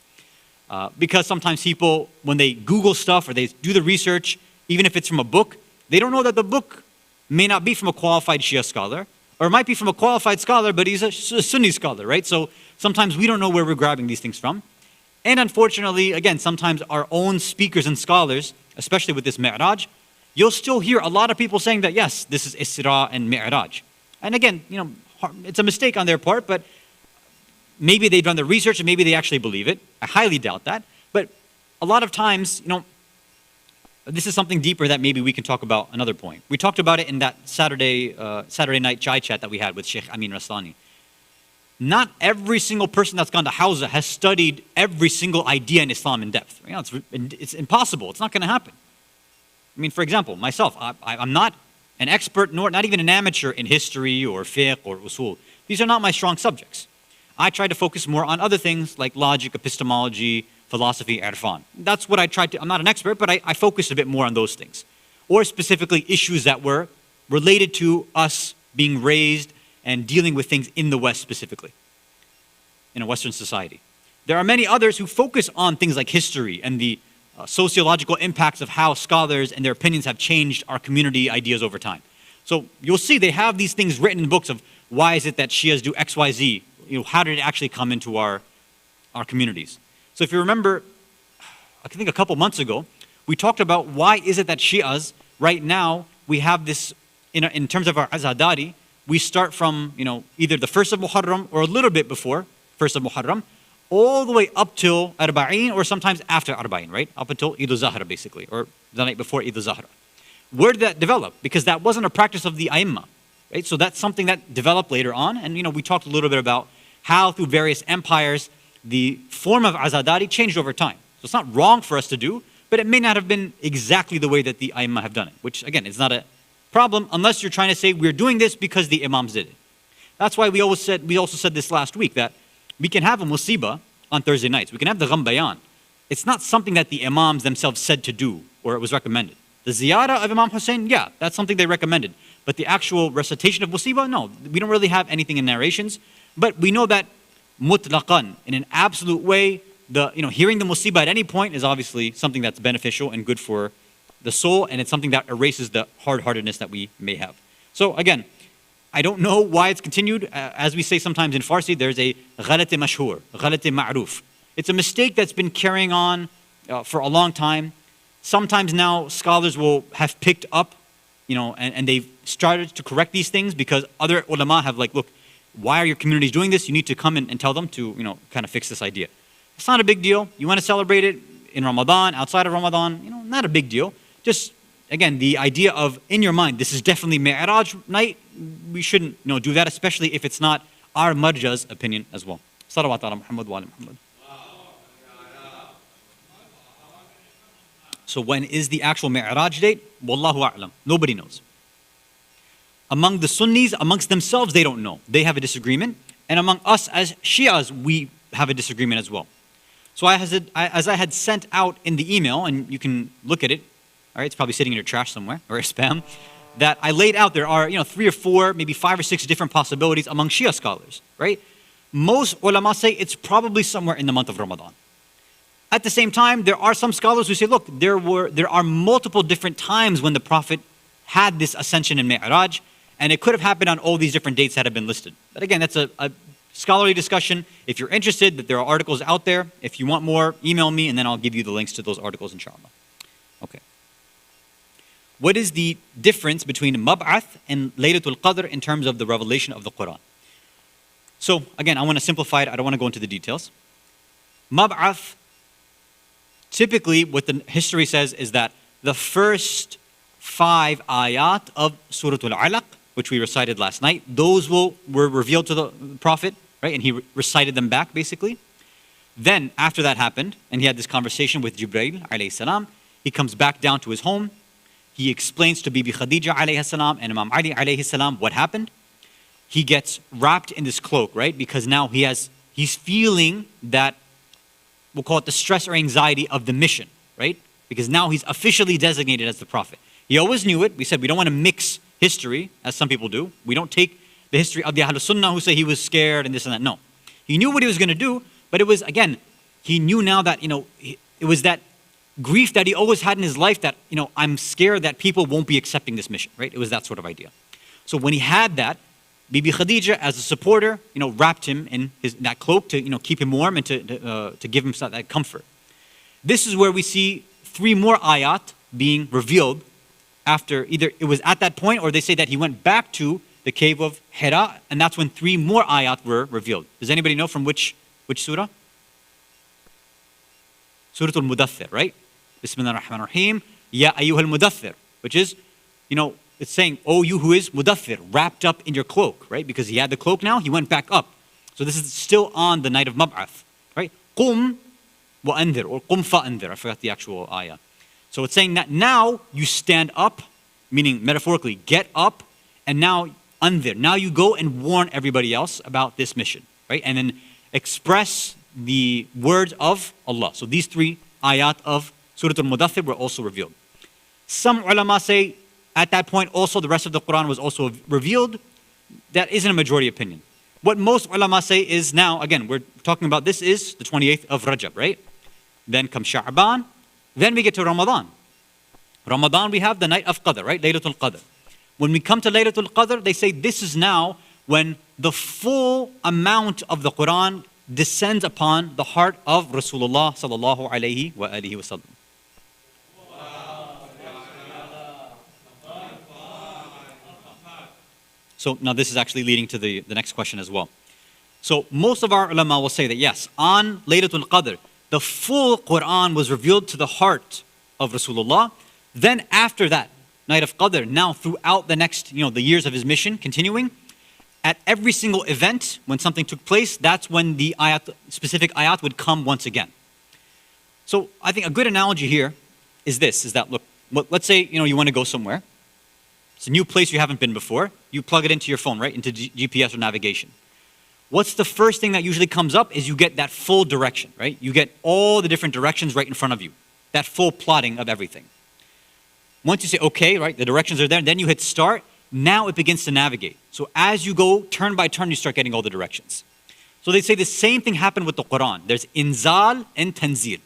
Because sometimes people, when they Google stuff or they do the research, even if it's from a book, they don't know that the book may not be from a qualified Shia scholar, or it might be from a qualified scholar, but he's a Sunni scholar, right? So sometimes we don't know where we're grabbing these things from. And unfortunately, again, sometimes our own speakers and scholars, especially with this Mi'raj, you'll still hear a lot of people saying that, yes, this is Isra and Mi'raj. And again, it's a mistake on their part, but maybe they've done the research and maybe they actually believe it. I highly doubt that. But a lot of times, this is something deeper that maybe we can talk about another point. We talked about it in that Saturday night chai chat that we had with Sheikh Amin Raslani. Not every single person that's gone to Hawza has studied every single idea in Islam in depth. It's impossible. It's not going to happen. I mean, for example, myself, I'm not an expert, nor not even an amateur in history or fiqh or usul. These are not my strong subjects. I try to focus more on other things like logic, epistemology, philosophy, irfan. That's what I try to, I'm not an expert, but I focus a bit more on those things. Or specifically issues that were related to us being raised and dealing with things in the West specifically, in a Western society. There are many others who focus on things like history and the sociological impacts of how scholars and their opinions have changed our community ideas over time. So you'll see they have these things written in books of why is it that Shias do X, Y, Z? How did it actually come into our communities? So if you remember, I think a couple months ago, we talked about why is it that Shias, right now, we have this, in terms of our Azadari, we start from, either the 1st of Muharram or a little bit before 1st of Muharram, all the way up till Arba'in, or sometimes after Arba'in, right? Up until Eid al-Zahra, basically, or the night before Eid al-Zahra. Where did that develop? Because that wasn't a practice of the Aimma, right? So that's something that developed later on, and we talked a little bit about how through various empires, the form of Azadari changed over time. So it's not wrong for us to do, but it may not have been exactly the way that the Aimma have done it, which again is not a problem unless you're trying to say we're doing this because the Imams did it. That's why we also said this last week, that we can have a musibah on Thursday nights. We can have the Gham Bayan. It's not something that the Imams themselves said to do or it was recommended. The ziyarah of Imam Hussein, yeah, that's something they recommended. But the actual recitation of musibah, no, we don't really have anything in narrations. But we know that mutlaqan, in an absolute way, hearing the musibah at any point is obviously something that's beneficial and good for the soul, and it's something that erases the hard-heartedness that we may have. So again, I don't know why it's continued. As we say sometimes in Farsi, there's a ghalat mashhur, ghalat ma'ruf. It's a mistake that's been carrying on for a long time. Sometimes now scholars will have picked up, and they've started to correct these things because other ulama have look, why are your communities doing this? You need to come and tell them to, kind of fix this idea. It's not a big deal. You want to celebrate it in Ramadan, outside of Ramadan, not a big deal. Just, again, the idea of, in your mind, this is definitely Mi'raj night, we shouldn't do that, especially if it's not our marja's opinion as well. Salawat ala Muhammad wa ala Muhammad. So when is the actual Mi'raj date? Wallahu a'lam. Nobody knows. Among the Sunnis, amongst themselves, they don't know. They have a disagreement. And among us as Shias, we have a disagreement as well. So as I had sent out in the email, and you can look at it, all right, it's probably sitting in your trash somewhere, or spam, that I laid out there are 3 or 4, maybe 5 or 6 different possibilities among Shia scholars, right? Most ulama say it's probably somewhere in the month of Ramadan. At the same time, there are some scholars who say, look, there are multiple different times when the Prophet had this ascension in Mi'raj, and it could have happened on all these different dates that have been listed. But again, that's a scholarly discussion. If you're interested, that there are articles out there. If you want more, email me, and then I'll give you the links to those articles, inshallah. Okay. What is the difference between Mab'ath and Laylatul Qadr in terms of the revelation of the Quran? So, again, I want to simplify it. I don't want to go into the details. Mab'ath, typically what the history says is that the first 5 ayat of Surah Al-Alaq, which we recited last night, those were revealed to the Prophet, right? And he recited them back, basically. Then, after that happened, and he had this conversation with Jibreel, alayhi salam, he comes back down to his home. He explains to Bibi Khadija, alayhi salam, and Imam Ali, alayhi salam, what happened. He gets wrapped in this cloak, right? Because now he's feeling that, we'll call it the stress or anxiety of the mission, right? Because now he's officially designated as the Prophet. He always knew it. We said we don't want to mix history, as some people do. We don't take the history of the Ahlul Sunnah who say he was scared and this and that. No. He knew what he was going to do, but it was, again, he knew now that, it was that grief that he always had in his life that, I'm scared that people won't be accepting this mission, right? It was that sort of idea. So when he had that, Bibi Khadija, as a supporter, wrapped him in that cloak to, keep him warm and to give him that comfort. This is where we see 3 more ayat being revealed after either it was at that point or they say that he went back to the cave of Hira, and that's when 3 more ayat were revealed. Does anybody know from which surah? Surah Al-Mudaththir, right? Bismillah ar-Rahman ar-Rahim. Ya ayyuha al-Mudaththir, which is, it's saying, oh, you who is Mudaththir, wrapped up in your cloak, right? Because he had the cloak now, he went back up. So this is still on the night of Mab'ath, right? Qum wa anzir, or qum fa anzir. I forgot the actual ayah. So it's saying that now you stand up, meaning metaphorically, get up, and now anzir. Now you go and warn everybody else about this mission, right? And then express the words of Allah. So these 3 ayat of Surah Al-Mudaththir were also revealed. Some ulama say at that point also the rest of the Quran was also revealed. That isn't a majority opinion. What most ulama say is now, again, we're talking about this is the 28th of Rajab, right? Then comes Sha'ban. Then we get to Ramadan. Ramadan, we have the night of Qadr, right? Laylatul Qadr. When we come to Laylatul Qadr, they say this is now when the full amount of the Quran descends upon the heart of Rasulullah sallallahu alayhi wa alihi wa sallam. So now this is actually leading to the next question as well. So most of our ulama will say that yes, on Laylatul Qadr, the full Quran was revealed to the heart of Rasulullah. Then after that, night of Qadr, now throughout the next, the years of his mission, continuing, at every single event, when something took place, that's when the specific ayat would come once again. So I think a good analogy here is this, is that, look, let's say, you want to go somewhere. It's a new place you haven't been before. You plug it into your phone, right, into GPS or navigation. What's the first thing that usually comes up is you get that full direction, right? You get all the different directions right in front of you. That full plotting of everything. Once you say, okay, right, the directions are there, then you hit start. Now it begins to navigate. So as you go turn by turn, you start getting all the directions. So they say the same thing happened with the Quran. There's inzal and tanzil.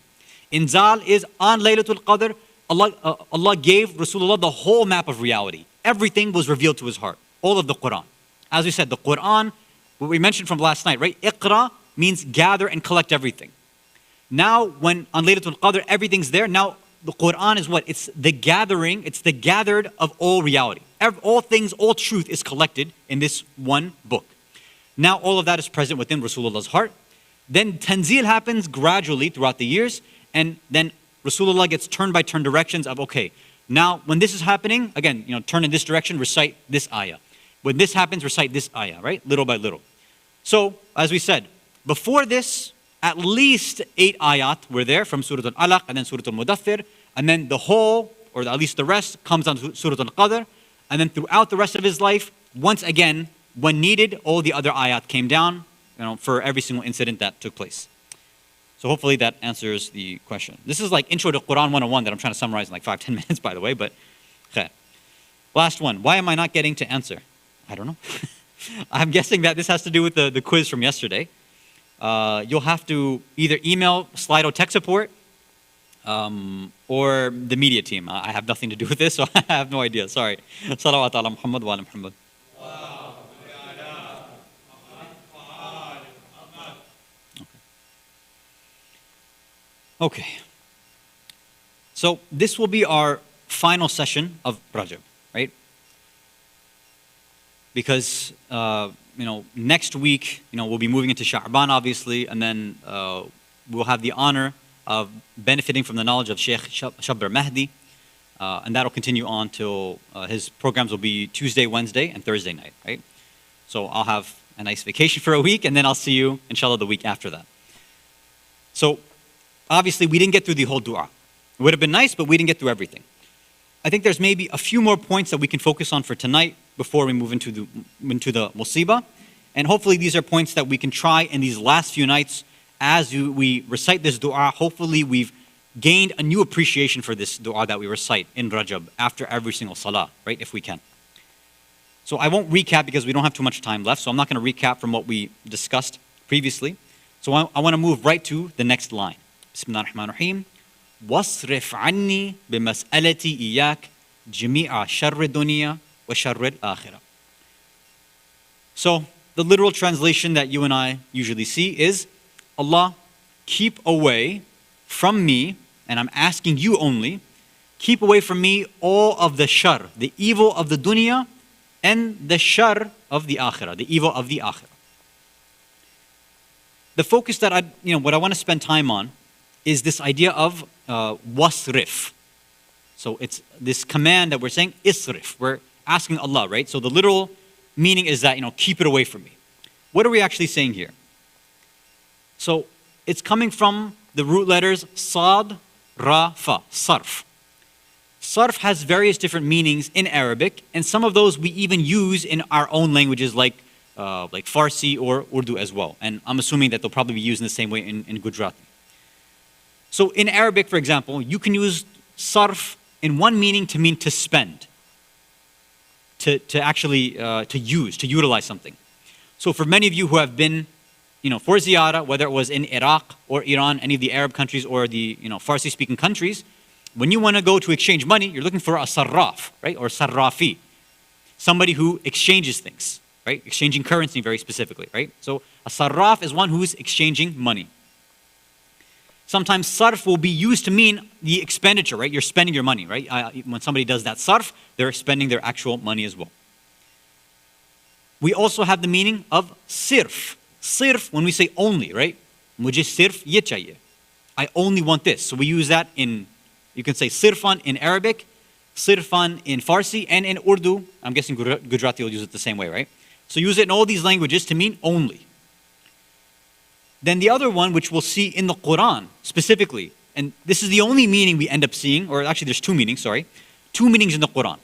Inzal is on Laylatul Qadr, Allah gave Rasulullah the whole map of reality. Everything was revealed to his heart. All of the Quran. As we said, the Quran, what we mentioned from last night, right? Iqra means gather and collect everything. Now, when on Laylatul Qadr, everything's there. Now, the Quran is what? It's the gathering, it's the gathered of all reality. All things, all truth is collected in this one book. Now, all of that is present within Rasulullah's heart. Then Tanzil happens gradually throughout the years. And then Rasulullah gets turn by turn directions of, okay, now when this is happening, again, turn in this direction, recite this ayah. When this happens, recite this ayah, right? Little by little. So, as we said, before this, at least 8 ayat were there from Surah Al-Alaq and then Surah Al-Mudaththir, and then the whole, or at least the rest, comes on Surah Al-Qadr, and then throughout the rest of his life, once again, when needed, all the other ayat came down, for every single incident that took place. So hopefully that answers the question. This is like Intro to Quran 101 that I'm trying to summarize in like 5-10 minutes, by the way, but okay. Last one. Why am I not getting to answer? I don't know. I'm guessing that this has to do with the quiz from yesterday. You'll have to either email Slido tech support or the media team. I have nothing to do with this, so I have no idea. Sorry. Salawat ala Muhammad wa ala Muhammad. Okay. So this will be our final session of Rajab, right? Because next week, we'll be moving into Sha'ban, obviously, and then we'll have the honor of benefiting from the knowledge of Sheikh Shabr Mahdi, and that'll continue on till his programs will be Tuesday, Wednesday, and Thursday night, right? So I'll have a nice vacation for a week, and then I'll see you, inshallah, the week after that. So obviously, we didn't get through the whole dua. It would have been nice, but we didn't get through everything. I think there's maybe a few more points that we can focus on for tonight before we move into the musibah. And hopefully these are points that we can try in these last few nights as we recite this dua. Hopefully we've gained a new appreciation for this dua that we recite in Rajab after every single salah, right, if we can. So I won't recap because we don't have too much time left, so I'm not going to recap from what we discussed previously. So I want to move right to the next line. Bismillah ar-Rahman ar-Rahim. وَاصْرِفْ عَنِّي بِمَسْأَلَتِي إِيَّاكَ جِمِيعَ شَرِّ الدُّنْيَا وَشَرِّ الْآخِرَةِ. So the literal translation that you and I usually see is, Allah, keep away from me, and I'm asking you only, keep away from me all of the shar, the evil of the dunya, and the shar of the akhirah, the evil of the akhirah. The focus that what I want to spend time on is this idea of wasrif. So it's this command that we're saying, isrif. We're asking Allah, right? So the literal meaning is that, keep it away from me. What are we actually saying here? So it's coming from the root letters sad, ra, fa, sarf. Sarf has various different meanings in Arabic, and some of those we even use in our own languages like Farsi or Urdu as well. And I'm assuming that they'll probably be used in the same way in Gujarati. So in Arabic, for example, you can use sarf in one meaning to mean to spend, to actually to use, to utilize something. So for many of you who have been, for ziyarah, whether it was in Iraq or Iran, any of the Arab countries or the Farsi-speaking countries, when you want to go to exchange money, you're looking for a sarraf, right, or sarrafi, somebody who exchanges things, right, exchanging currency very specifically, right. So a sarraf is one who's exchanging money. Sometimes sarf will be used to mean the expenditure, right? You're spending your money, right? When somebody does that sarf, they're spending their actual money as well. We also have the meaning of sirf. Sirf, when we say only, right? Mujhe sirf ye chahiye. I only want this. So we use that in, you can say sirfan in Arabic, sirfan in Farsi, and in Urdu. I'm guessing Gujarati will use it the same way, right? So use it in all these languages to mean only. Then the other one, which we'll see in the Quran specifically, and this is the only meaning we end up seeing, or actually there's two meanings, sorry. Two meanings in the Quran.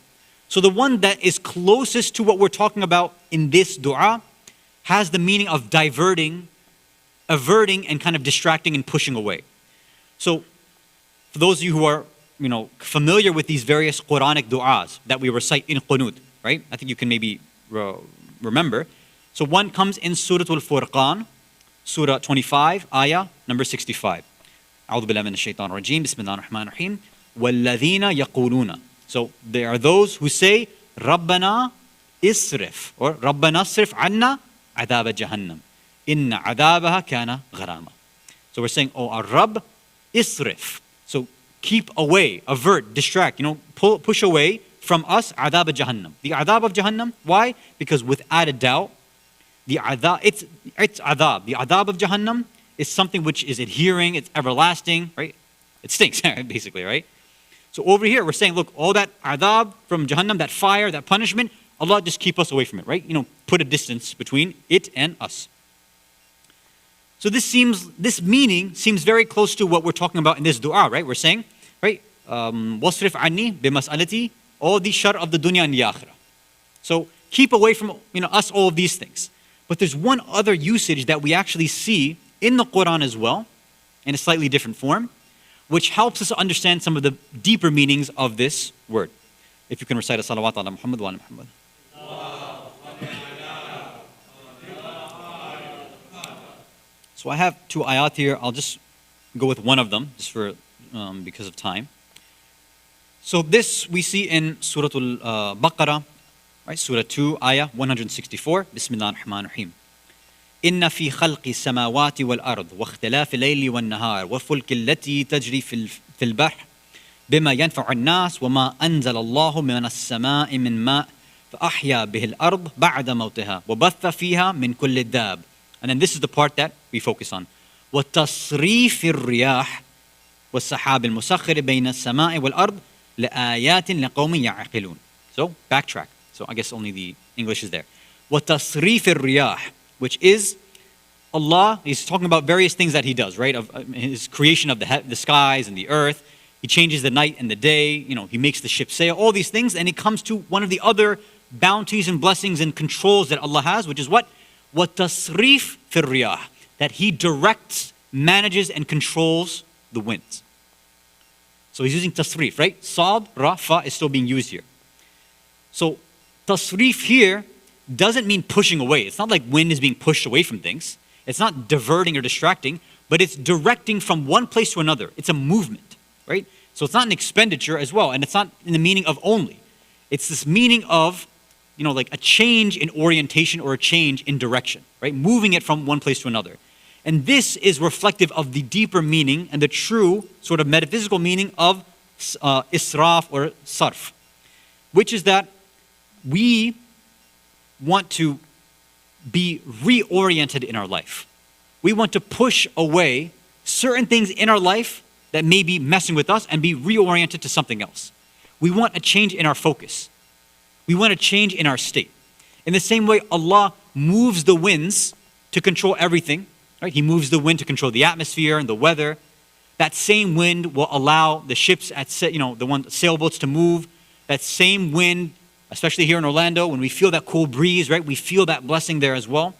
So the one that is closest to what we're talking about in this dua has the meaning of diverting, averting, and kind of distracting and pushing away. So for those of you who are, familiar with these various Quranic du'as that we recite in Qunut, right? I think you can maybe remember. So one comes in Surah Al-Furqan, Surah 25, Ayah number 65. أعوذ بالله من الشيطان الرجيم بسم الله الرحمن الرحيم والذين يقولون. So there are those who say ربنا اسرف or ربنا اسرف عنا عذاب جهنم إن عذابها كان غراما. So we're saying, oh, our Rabb isrif. So keep away, avert, distract, push away from us adhab jahannam. The adhab of Jahannam. Why? Because without a doubt, the adhab, it's adhab. The adhab of Jahannam is something which is adhering, it's everlasting, right? It stinks, basically, right? So over here, we're saying, look, all that adhab from Jahannam, that fire, that punishment, Allah just keep us away from it, right? Put a distance between it and us. So this meaning seems very close to what we're talking about in this dua, right? We're saying, right? Wasrif anni bimas'alati, all the shar of the dunya and the akhirah. So keep away from us all of these things. But there's one other usage that we actually see in the Quran as well, in a slightly different form, which helps us understand some of the deeper meanings of this word. If you can recite a salawat ala Muhammad wa ala Muhammad. So I have two ayat here. I'll just go with one of them, just for because of time. So this we see in Surah Al-Baqarah, right? Surah 2, Ayah 164. Bismillah ar-Rahman ar-Rahim. إن في خلق السماوات والأرض واختلاف الليل والنهار والفلك التي تجري في البحر بما ينفع الناس وما أنزل الله من السماء من ماء فأحيا به الأرض بعد موتها وبث فيها من كل الداب. And then this is the part that we focus on. وتصريف الرياح والسحاب المسخر بين السماء والأرض لآيات لقوم يعقلون. So backtrack. So I guess only the English is there. وتصريف الرياح, which is Allah, He's talking about various things that He does, right? Of His creation of the skies and the earth. He changes the night and the day. He makes the ship sail. All these things, and it comes to one of the other bounties and blessings and controls that Allah has, which is what? وَتَصْرِيف فِي الرِّيَاحِ, that He directs, manages, and controls the winds. So He's using tasrif, right? Sad, ra, fa is still being used here. So tasrif here doesn't mean pushing away. It's not like wind is being pushed away from things. It's not diverting or distracting, but it's directing from one place to another. It's a movement, right? So it's not an expenditure as well, and it's not in the meaning of only. It's this meaning of, like a change in orientation or a change in direction, right? Moving it from one place to another. And this is reflective of the deeper meaning and the true sort of metaphysical meaning of israf or sarf, which is that we want to be reoriented in our life. We want to push away certain things in our life that may be messing with us and be reoriented to something else. We want a change in our focus. We want a change in our state. In the same way, Allah moves the winds to control everything, right? He moves the wind to control the atmosphere and the weather. That same wind will allow the ships at sailboats to move. That same wind, especially here in Orlando, when we feel that cool breeze, right? We feel that blessing there as well.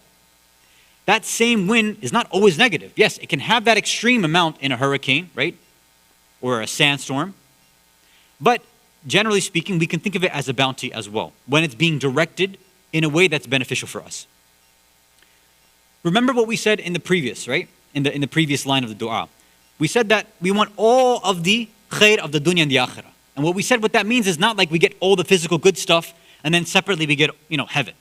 That same wind is not always negative. Yes, it can have that extreme amount in a hurricane, right? Or a sandstorm. But generally speaking, we can think of it as a bounty as well, when it's being directed in a way that's beneficial for us. Remember what we said in the previous, right? In the previous line of the dua. We said that we want all of the khair of the dunya and the akhirah. And what we said what that means is not like we get all the physical good stuff and then separately we get, heaven.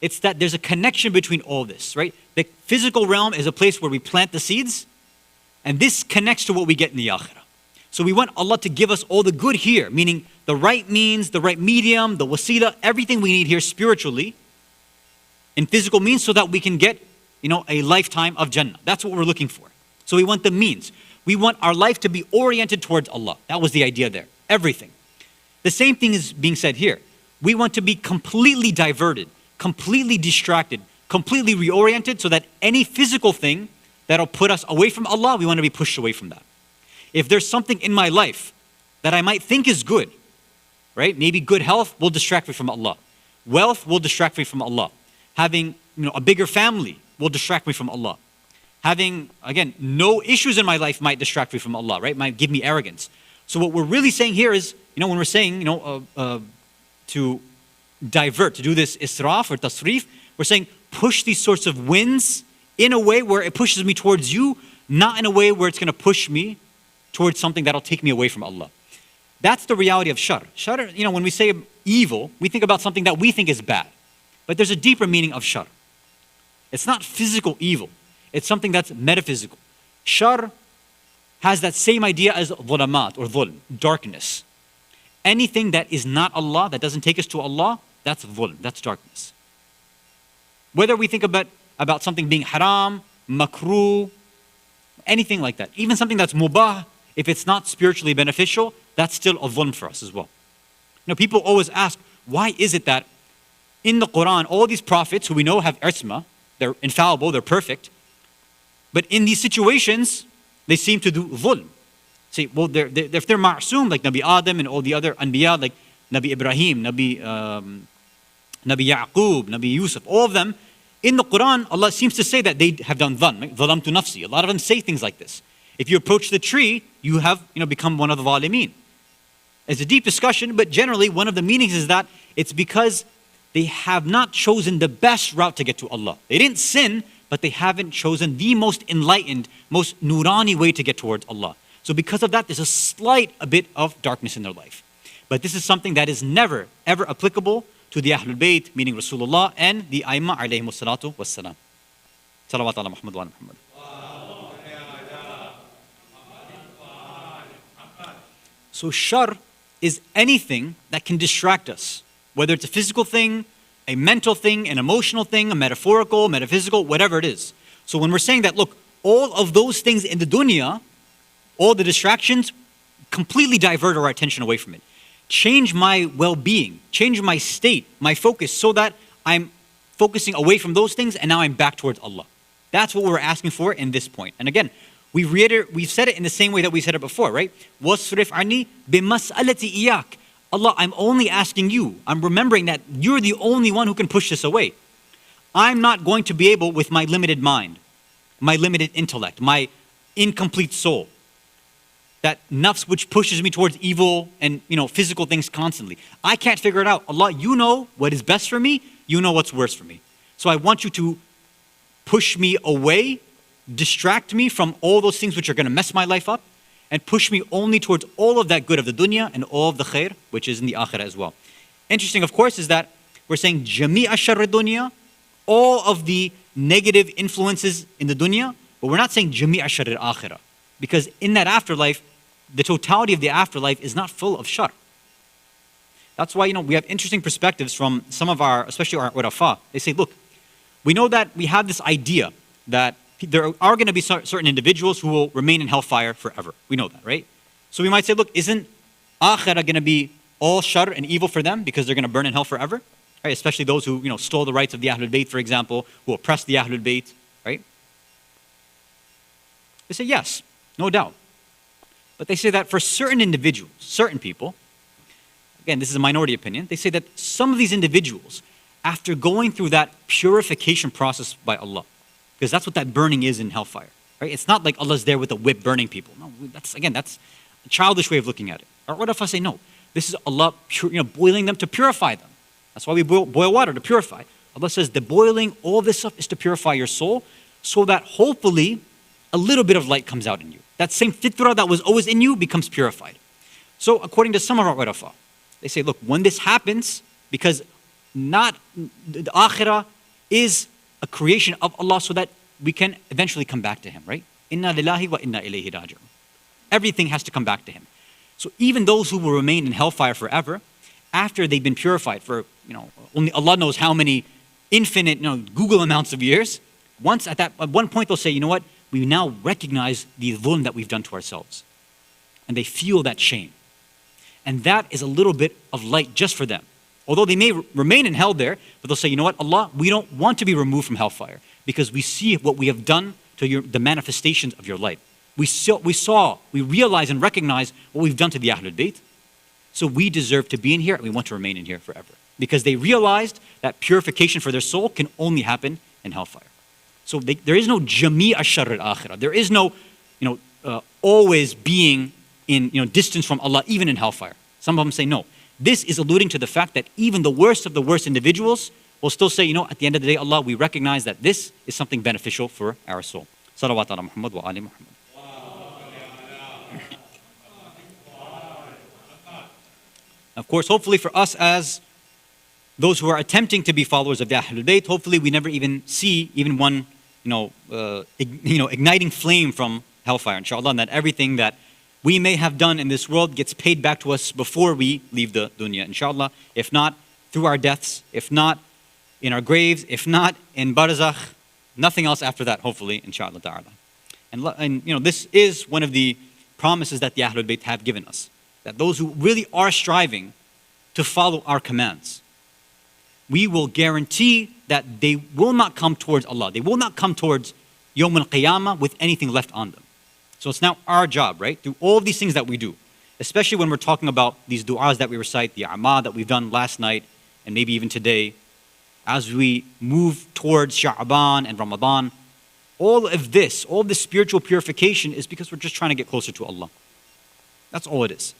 It's that there's a connection between all this, right? The physical realm is a place where we plant the seeds, and this connects to what we get in the akhirah. So we want Allah to give us all the good here, meaning the right means, the right medium, the wasila, everything we need here spiritually, in physical means so that we can get, a lifetime of Jannah. That's what we're looking for. So we want the means. We want our life to be oriented towards Allah. That was the idea there. Everything. The same thing is being said here. We want to be completely diverted, completely distracted, completely reoriented so that any physical thing that'll put us away from Allah, we want to be pushed away from that. If there's something in my life that I might think is good, right? Maybe good health will distract me from Allah. Wealth will distract me from Allah. Having a bigger family will distract me from Allah. Having, again, no issues in my life might distract me from Allah, right? Might give me arrogance. So what we're really saying here is, when we're saying, to divert, to do this israf or tasrif, we're saying push these sorts of winds in a way where it pushes me towards you, not in a way where it's going to push me towards something that'll take me away from Allah. That's the reality of shar. Shar, when we say evil, we think about something that we think is bad. But there's a deeper meaning of shar. It's not physical evil. It's something that's metaphysical. Shar has that same idea as dhulamat or dhulm, darkness. Anything that is not Allah, that doesn't take us to Allah, that's dhulm, that's darkness. Whether we think about something being haram, makruh, anything like that, even something that's mubah, if it's not spiritually beneficial, that's still a dhulm for us as well. People always ask, why is it that in the Quran, all these prophets who we know have isma, they're infallible, they're perfect, but in these situations, they seem to do dhulm. Say, well, if they're ma'soom, like Nabi Adam and all the other anbiya, like Nabi Ibrahim, Nabi Yaqub, Nabi Yusuf, all of them, in the Quran, Allah seems to say that they have done dhan, dhalamtu nafsi. A lot of them say things like this. If you approach the tree, you have become one of the zalimeen. It's a deep discussion, but generally one of the meanings is that it's because they have not chosen the best route to get to Allah. They didn't sin, but they haven't chosen the most enlightened, most nurani way to get towards Allah. So because of that, there's a bit of darkness in their life. But this is something that is never, ever applicable to the Ahlul Bayt, meaning Rasulullah, and the Aimma alayhimu salatu wassalam. Salawat ala Muhammad wa ala Muhammad. So shar is anything that can distract us, whether it's a physical thing, a mental thing, an emotional thing, a metaphorical, metaphysical, whatever it is. So when we're saying that, look, all of those things in the dunya, all the distractions, completely divert our attention away from it. Change my well-being, change my state, my focus, so that I'm focusing away from those things and now I'm back towards Allah. That's what we're asking for in this point. And again, we've said it in the same way that we said it before, right? وَاصْرِفْ عَنِّي بِمَسْأَلَةِ إِيَّاكَ. Allah, I'm only asking you. I'm remembering that you're the only one who can push this away. I'm not going to be able, with my limited mind, my limited intellect, my incomplete soul, that nafs which pushes me towards evil and physical things constantly. I can't figure it out. Allah, you know what is best for me. You know what's worse for me. So I want you to push me away, distract me from all those things which are going to mess my life up, and push me only towards all of that good of the dunya and all of the khair, which is in the akhirah as well. Interesting, of course, is that we're saying jami'a sharr dunya, all of the negative influences in the dunya, but we're not saying jami'a sharr akhirah, because in that afterlife, the totality of the afterlife is not full of shar. That's why, we have interesting perspectives from some of our, especially our urafa. They say, look, we know that we have this idea that there are going to be certain individuals who will remain in hellfire forever. We know that, right? So we might say, look, isn't akhirah going to be all shar and evil for them because they're going to burn in hell forever? Right? Especially those who, stole the rights of the Ahlul Bayt, for example, who oppressed the Ahlul Bayt, right? They say, yes, no doubt. But they say that for certain individuals, certain people, again, this is a minority opinion, they say that some of these individuals, after going through that purification process by Allah, because that's what that burning is in hellfire, right? It's not like Allah's there with a whip burning people. No, that's a childish way of looking at it. Or what if I say, no, this is Allah boiling them to purify them. That's why we boil water, to purify. Allah says the boiling, all this stuff is to purify your soul so that hopefully a little bit of light comes out in you. That same fitrah that was always in you becomes purified. So according to some of our urafa, they say, look, when this happens, because the akhirah is a creation of Allah so that we can eventually come back to Him, right? Inna lillahi wa inna ilayhi raji'un. Everything has to come back to Him. So even those who will remain in hellfire forever, after they've been purified for, only Allah knows how many infinite, Google amounts of years. At one point they'll say, you know what? We now recognize the dhulm that we've done to ourselves. And they feel that shame. And that is a little bit of light just for them. Although they may remain in hell there, but they'll say, you know what, Allah, we don't want to be removed from hellfire because we see what we have done to the manifestations of your light. We realize and recognize what we've done to the Ahlul Bayt. So we deserve to be in here and we want to remain in here forever. Because they realized that purification for their soul can only happen in hellfire. So there is no jami' ash-sharr al-akhirah. There is no, always being in distance from Allah, even in hellfire. Some of them say no. This is alluding to the fact that even the worst of the worst individuals will still say, at the end of the day, Allah, we recognize that this is something beneficial for our soul. Salawat ala Muhammad wa ali Muhammad. Of course, hopefully for us as those who are attempting to be followers of the Ahlul Bayt, hopefully we never even see even one, igniting flame from hellfire, inshallah, and that everything that we may have done in this world gets paid back to us before we leave the dunya, inshallah. If not through our deaths, if not in our graves, if not in barzakh, nothing else after that, hopefully, inshallah ta'ala. And this is one of the promises that the Ahlul Bayt have given us, that those who really are striving to follow our commands, we will guarantee that they will not come towards Allah. They will not come towards Yawm al-Qiyamah with anything left on them. So it's now our job, right? Through all of these things that we do, especially when we're talking about these du'as that we recite, the a'mal that we've done last night, and maybe even today, as we move towards Sha'ban and Ramadan, all of this spiritual purification is because we're just trying to get closer to Allah. That's all it is.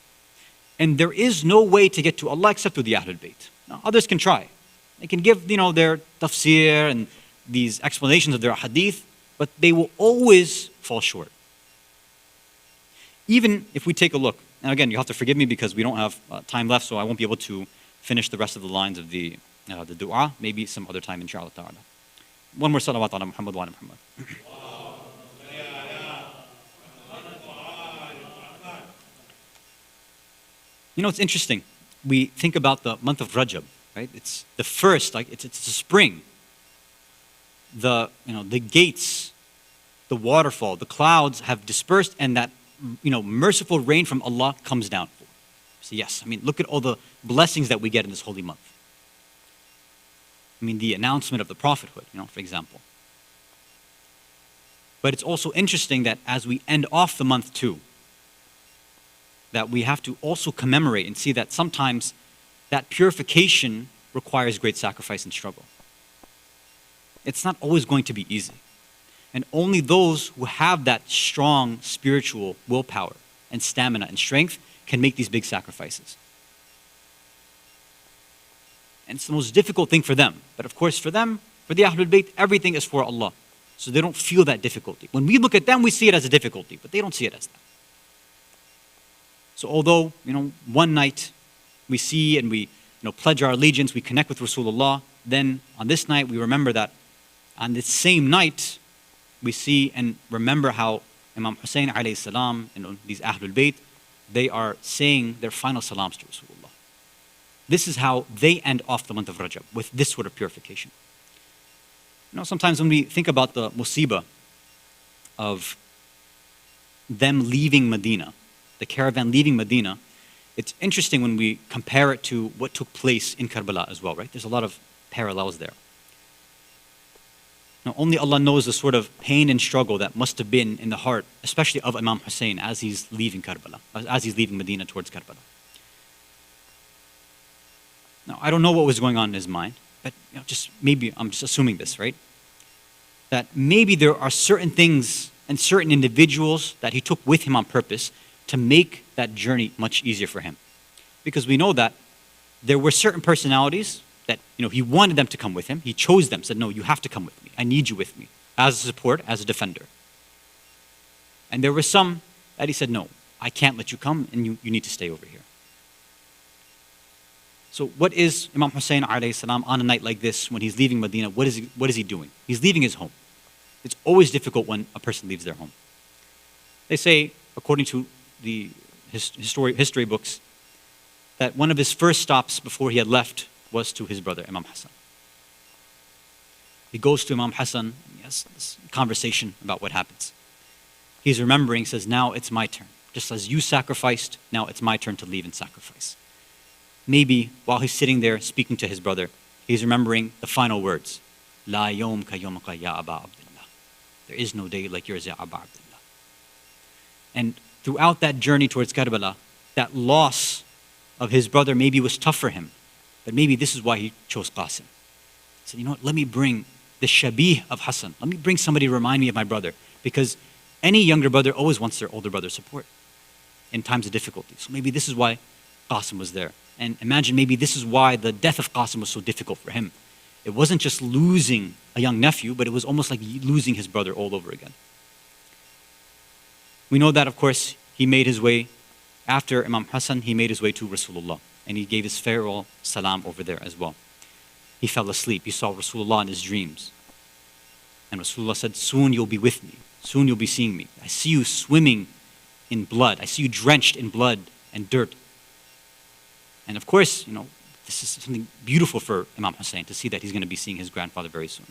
And there is no way to get to Allah except through the Ahlul Bayt. Now, others can try. They can give, their tafsir and these explanations of their hadith, but they will always fall short. Even if we take a look, and again, you have to forgive me because we don't have time left, so I won't be able to finish the rest of the lines of the dua, maybe some other time, inshallah ta'ala. One more salawat ala Muhammad wa ala Muhammad. It's interesting. We think about the month of Rajab, right? It's the first, it's a spring. The gates, the waterfall, the clouds have dispersed, and that merciful rain from Allah comes down. So yes, look at all the blessings that we get in this holy month. The announcement of the prophethood, for example. But it's also interesting that as we end off the month too, that we have to also commemorate and see that sometimes that purification requires great sacrifice and struggle. It's not always going to be easy. And only those who have that strong spiritual willpower and stamina and strength can make these big sacrifices. And it's the most difficult thing for them. But of course for them, for the Ahlul Bayt, everything is for Allah. So they don't feel that difficulty. When we look at them, we see it as a difficulty, but they don't see it as that. So although, one night we see and we pledge our allegiance, we connect with Rasulullah, then on this night we remember that on this same night we see and remember how Imam Hussain alayhi salam and these Ahlul Bayt, they are saying their final salams to Rasulullah. This is how they end off the month of Rajab, with this sort of purification. Sometimes when we think about the musibah of them leaving Medina, the caravan leaving Medina, it's interesting when we compare it to what took place in Karbala as well, right? There's a lot of parallels there. Now, only Allah knows the sort of pain and struggle that must have been in the heart, especially of Imam Hussain as he's leaving Karbala, as he's leaving Medina towards Karbala. Now, I don't know what was going on in his mind, but just maybe I'm just assuming this, right? That maybe there are certain things and certain individuals that he took with him on purpose to make that journey much easier for him. Because we know that there were certain personalities that he wanted them to come with him. He chose them, said, no, you have to come with me. I need you with me as a support, as a defender. And there were some that he said, no, I can't let you come and you need to stay over here. So what is Imam Hussain alayhi salam on a night like this when he's leaving Medina, what is he doing? He's leaving his home. It's always difficult when a person leaves their home. They say, according to the history books, that one of his first stops before he had left was to his brother, Imam Hasan. He goes to Imam Hasan, he has this conversation about what happens. He's remembering, says, now it's my turn. Just as you sacrificed, now it's my turn to leave and sacrifice. Maybe while he's sitting there speaking to his brother, he's remembering the final words. La yawm ka yawmaka ya Aba Abdullah. There is no day like yours, ya Aba Abdullah. And throughout that journey towards Karbala, that loss of his brother maybe was tough for him. But maybe this is why he chose Qasim. He said, you know what, let me bring the Shabih of Hasan. Let me bring somebody to remind me of my brother. Because any younger brother always wants their older brother's support in times of difficulty. So maybe this is why Qasim was there. And imagine maybe this is why the death of Qasim was so difficult for him. It wasn't just losing a young nephew, but it was almost like losing his brother all over again. We know that, of course, he made his way, after Imam Hasan, he made his way to Rasulullah. And he gave his farewell salam over there as well. He fell asleep. He saw Rasulullah in his dreams. And Rasulullah said, soon you'll be with me. Soon you'll be seeing me. I see you swimming in blood. I see you drenched in blood and dirt. And of course, you know, this is something beautiful for Imam Hussain to see that he's going to be seeing his grandfather very soon.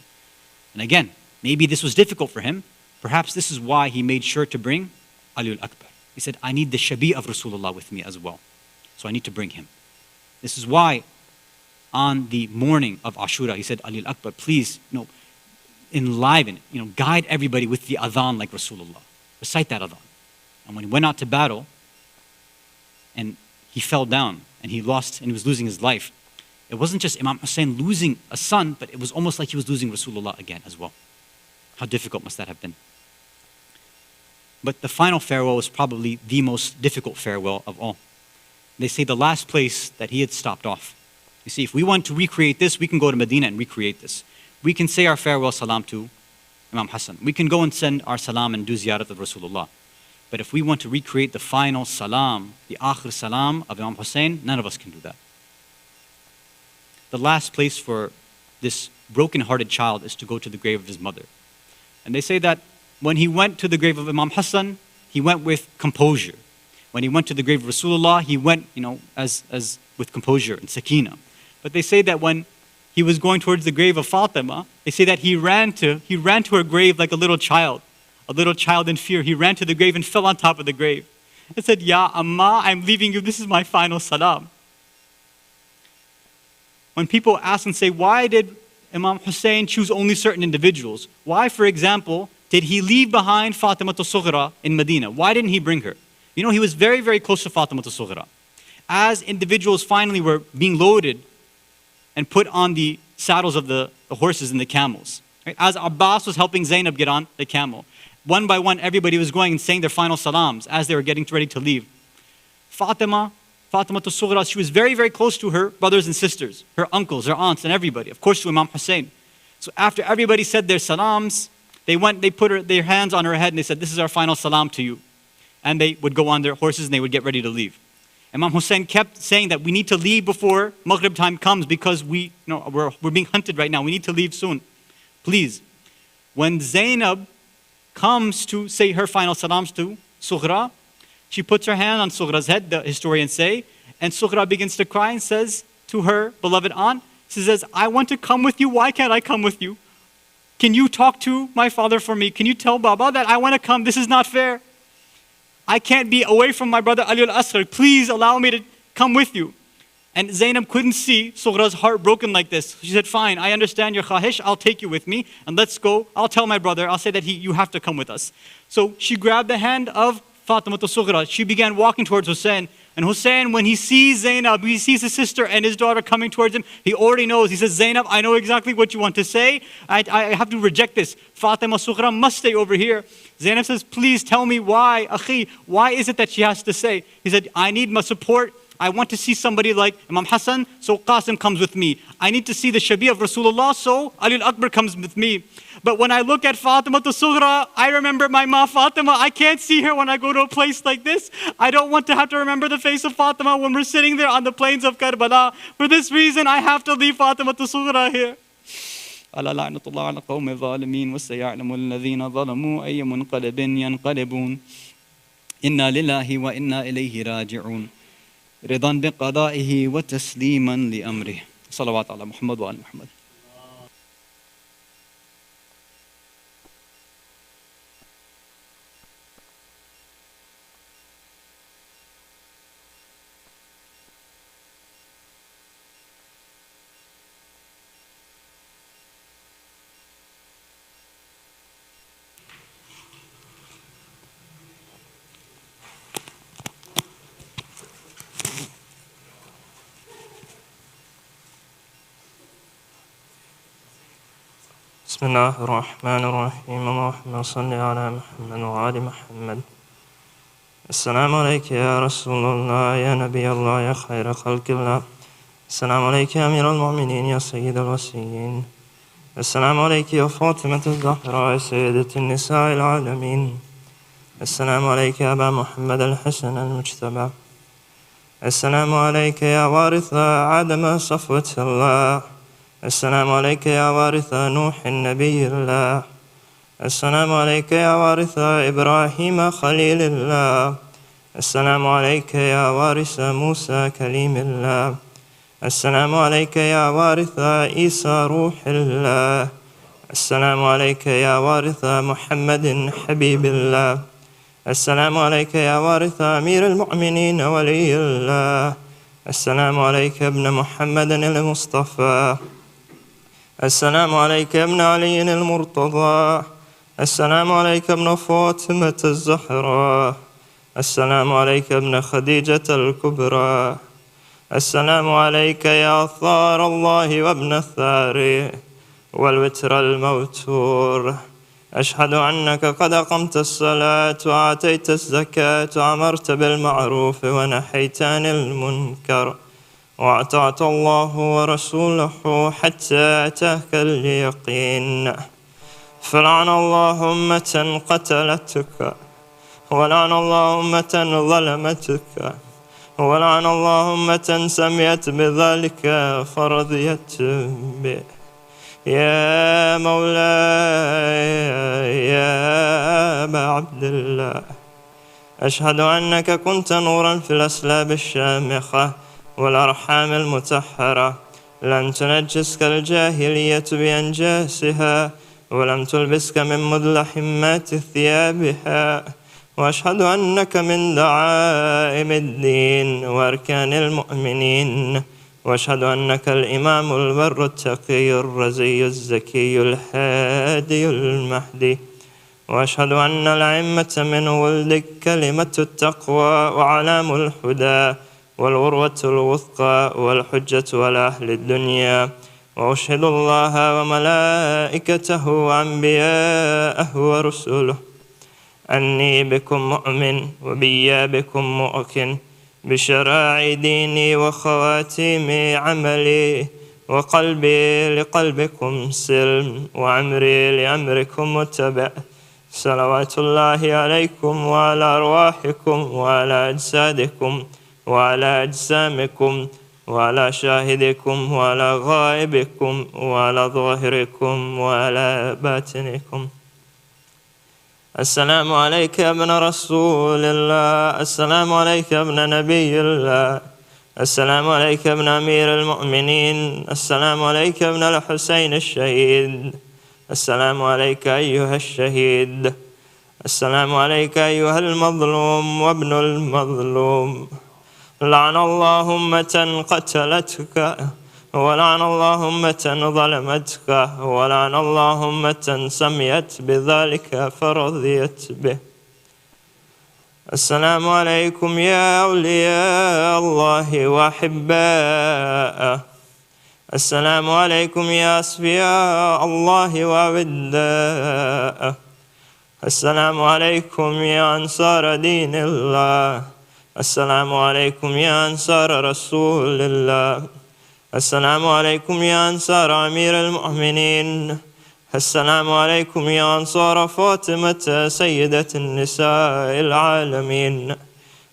And again, maybe this was difficult for him. Perhaps this is why he made sure to bring Ali al-Akbar. He said, I need the Shabi of Rasulullah with me as well. So I need to bring him. This is why on the morning of Ashura, he said, Ali al-Akbar, please, you know, enliven, you know, guide everybody with the adhan like Rasulullah. Recite that adhan. And when he went out to battle, and he fell down, and he was losing his life, it wasn't just Imam Hussain losing a son, but it was almost like he was losing Rasulullah again as well. How difficult must that have been? But the final farewell was probably the most difficult farewell of all. They say the last place that he had stopped off. You see, if we want to recreate this, we can go to Medina and recreate this. We can say our farewell salam to Imam Hasan. We can go and send our salam and do ziyarat of Rasulullah. But if we want to recreate the final salam, the akhir salam of Imam Hussain, none of us can do that. The last place for this broken-hearted child is to go to the grave of his mother. And they say that when he went to the grave of Imam Hasan, he went with composure. When he went to the grave of Rasulullah, he went, you know, as with composure and sakina. But they say that when he was going towards the grave of Fatima, they say that he ran to her grave like a little child in fear. He ran to the grave and fell on top of the grave and said, Ya Amma, I'm leaving you. This is my final salam. When people ask and say, why did Imam Hussain choose only certain individuals? Why, for example, did he leave behind Fatima al-Sughra in Medina? Why didn't he bring her? You know, he was very, very close to Fatima al-Sughra. As individuals finally were being loaded and put on the saddles of the horses and the camels, right? As Abbas was helping Zainab get on the camel, one by one, everybody was going and saying their final salams as they were getting ready to leave. Fatima al-Sughra, she was very, very close to her brothers and sisters, her uncles, her aunts, and everybody. Of course, to Imam Hussain. So after everybody said their salams, they put their hands on her head and they said, this is our final salam to you. And they would go on their horses and they would get ready to leave. Imam Hussain kept saying that we need to leave before Maghrib time comes because we're being hunted right now. We need to leave soon. Please. When Zainab comes to say her final salams to Sughra, she puts her hand on Sughra's head, the historians say, and Sughra begins to cry and says to her beloved aunt, she says, I want to come with you. Why can't I come with you? Can you talk to my father for me? Can you tell Baba that I want to come? This is not fair. I can't be away from my brother Ali al-Asghar. Please allow me to come with you. And Zainab couldn't see Sughra's heart broken like this. She said, fine, I understand your khahish. I'll take you with me and let's go. I'll tell my brother. I'll say that you have to come with us. So she grabbed the hand of Fatima al-Sughra. She began walking towards Hussain. And Hussain, when he sees Zainab, he sees his sister and his daughter coming towards him, he already knows. He says, Zainab, I know exactly what you want to say. I have to reject this. Fatima al-Sughra must stay over here. Zainab says, please tell me why, akhi, why is it that she has to say? He said, I need my support. I want to see somebody like Imam Hasan, so Qasim comes with me. I need to see the Shabi of Rasulullah, so Ali al-Akbar comes with me. But when I look at Fatima al-Sughra, I remember my ma Fatima. I can't see her when I go to a place like this. I don't want to have to remember the face of Fatima when we're sitting there on the plains of Karbala. For this reason, I have to leave Fatima al-Sughra here. ألا لعنة الله على قوم الظالمين وسيعلم الذين ظلموا أي منقلب ينقلبون إنا لله وإنا إليه راجعون رضا بقضائه وتسليما لأمره صلوات على محمد وآل محمد. بسم الله الرحمن الرحيم. اللهم صل على محمد وآل محمد. السلام عليك يا رسول الله يا نبي الله يا خير خلق الله. السلام عليك يا أمير المؤمنين يا سيد الوصيين. السلام عليك يا فاطمة الزهراء سيدة النساء العالمين. السلام عليك يا أبا محمد الحسن المجتبى. السلام عليك يا وارث آدم صفوة الله. السلام عليك يا وارث نوح النبي الله. السلام عليك يا وارث إبراهيم خليل الله. السلام عليك يا وارث موسى كليم الله. السلام عليك يا وارث عيسى روح الله. السلام عليك يا وارث محمد حبيب الله. السلام عليك يا وارث أمير المؤمنين ولي الله. السلام عليك ابن محمد المصطفى. السلام عليك ابن علي المرتضى. السلام عليك ابن فاطمة الزهراء. السلام عليك ابن خديجة الكبرى. السلام عليك يا ثار الله وابن الثار والوتر الموتور. أشهد أنك قد أقمت الصلاة وآتيت الزكاة وأمرت بالمعروف ونهيت عن المنكر وأطعت الله ورسوله حتى أتاك اليقين. فلعن الله أمة قتلتك، ولعن الله أمة ظلمتك، ولعن الله أمة سميت بذلك فرضيت به. يا مولاي يا أبا عبد الله، أشهد أنك كنت نورا في الأسلاب الشامخة والأرحام المطهرة، لم تنجسك الجاهلية بأنجاسها ولم تلبسك من مدلحمات ثيابها. وأشهد أنك من دعائم الدين وأركان المؤمنين. وأشهد أنك الإمام البر التقي الرزي الزكي الهادي المهدي. وأشهد أن الأئمة من ولدك كلمة التقوى وعلام الهدى والغروة الوثقى والحجة والأهل الدنيا. وأشهد الله وملائكته وأنبياءه ورسله أني بكم مؤمن وبي بكم مؤكن بشرائع ديني وخواتيم عملي، وقلبي لقلبكم سلم وعمري لأمركم متبع. صلوات الله عليكم وعلى أرواحكم وعلى أجسادكم وعلى أجسامكم وعلى شاهدكم وعلى غائبكم وعلى ظاهركم وعلى باطنكم. السلام عليك يا ابن رسول الله. السلام عليك يا ابن نبي الله. السلام عليك يا ابن أمير المؤمنين. السلام عليك يا ابن الحسين الشهيد. السلام عليك أيها الشهيد. السلام عليك أيها المظلوم وابن المظلوم. لعن الله أمة قتلتك، ولعن الله أمة ظلمتك، ولعن الله أمة سميت بذلك فرضيت به. السلام عليكم يا أولياء الله وأحباءه. السلام عليكم يا أصفياء الله وأوداءه. السلام عليكم يا أنصار دين الله. السلام عليكم يا أنصار رسول الله. السلام عليكم يا أنصار أمير المؤمنين. السلام عليكم يا أنصار فاطمة سيدة النساء العالمين.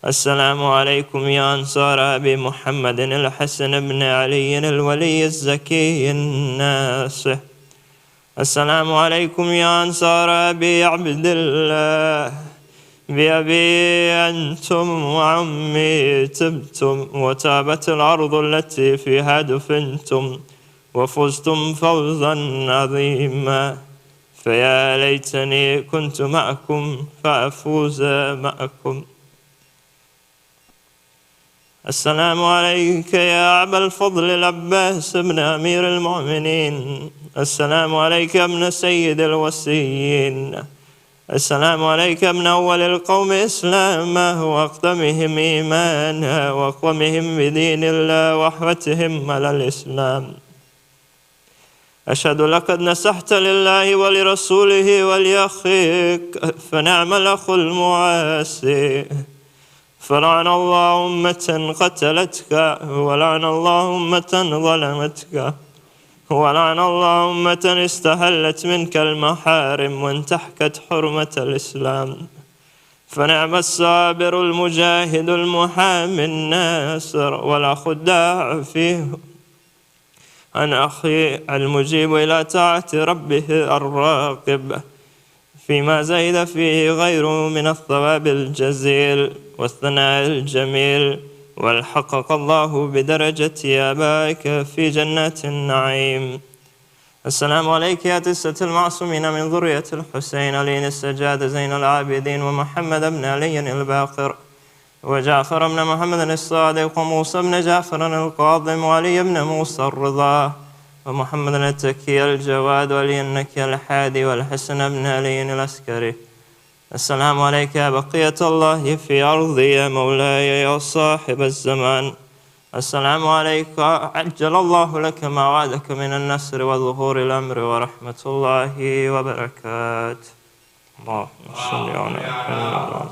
السلام عليكم يا أنصار أبي محمد الحسن بن علي الولي الزكي الناصح. السلام عليكم يا أنصار أبي عبد الله. بأبي أنتم وعمي تبتم وتابت الأرض التي فيها دفنتم وفزتم فوزا عظيما. فيا ليتني كنت معكم فأفوز معكم. السلام عليك يا أبا الفضل العباس بن أمير المؤمنين. السلام عليك يا ابن سيد الوصيين. السلام عليك يا ابن أول القوم إسلاما وأقدمهم إيمانا وأقومهم بدين الله وأحوتهم على الإسلام. أشهد لقد نصحت لله ولرسوله ولأخيك فنعم الأخ المواسي. فلعن الله أمة قتلتك، ولعن الله أمة ظلمتك، ولعن الله أمة استحلت منك المحارم وانتهكت حرمة الإسلام. فنعم الصابر المجاهد المحامي الناصر والأخ الداع فيه عن أخي المجيب إلى طاعة ربه الراقب فيما زيد فيه غيره من الثواب الجزيل والثناء الجميل، والحقق الله بدرجة آبائك في جنات النعيم. السلام عليك يا تسة المعصومين من ذرية الحسين علي السجاد زين العابدين ومحمد بن علي الباقر وجعفر بن محمد الصادق وموسى بن جعفر القاضم وعلي بن موسى الرضا ومحمد التكي الجواد وعلي النكي الحادي والحسن بن علي العسكري. السلام عليك يا بقية الله في أرضي يا مولاي يا صاحب الزمان. السلام عليك عجل الله لك ما وعدك من النصر وظهور الأمر ورحمة الله وبركاته. اللهم صل على محمد.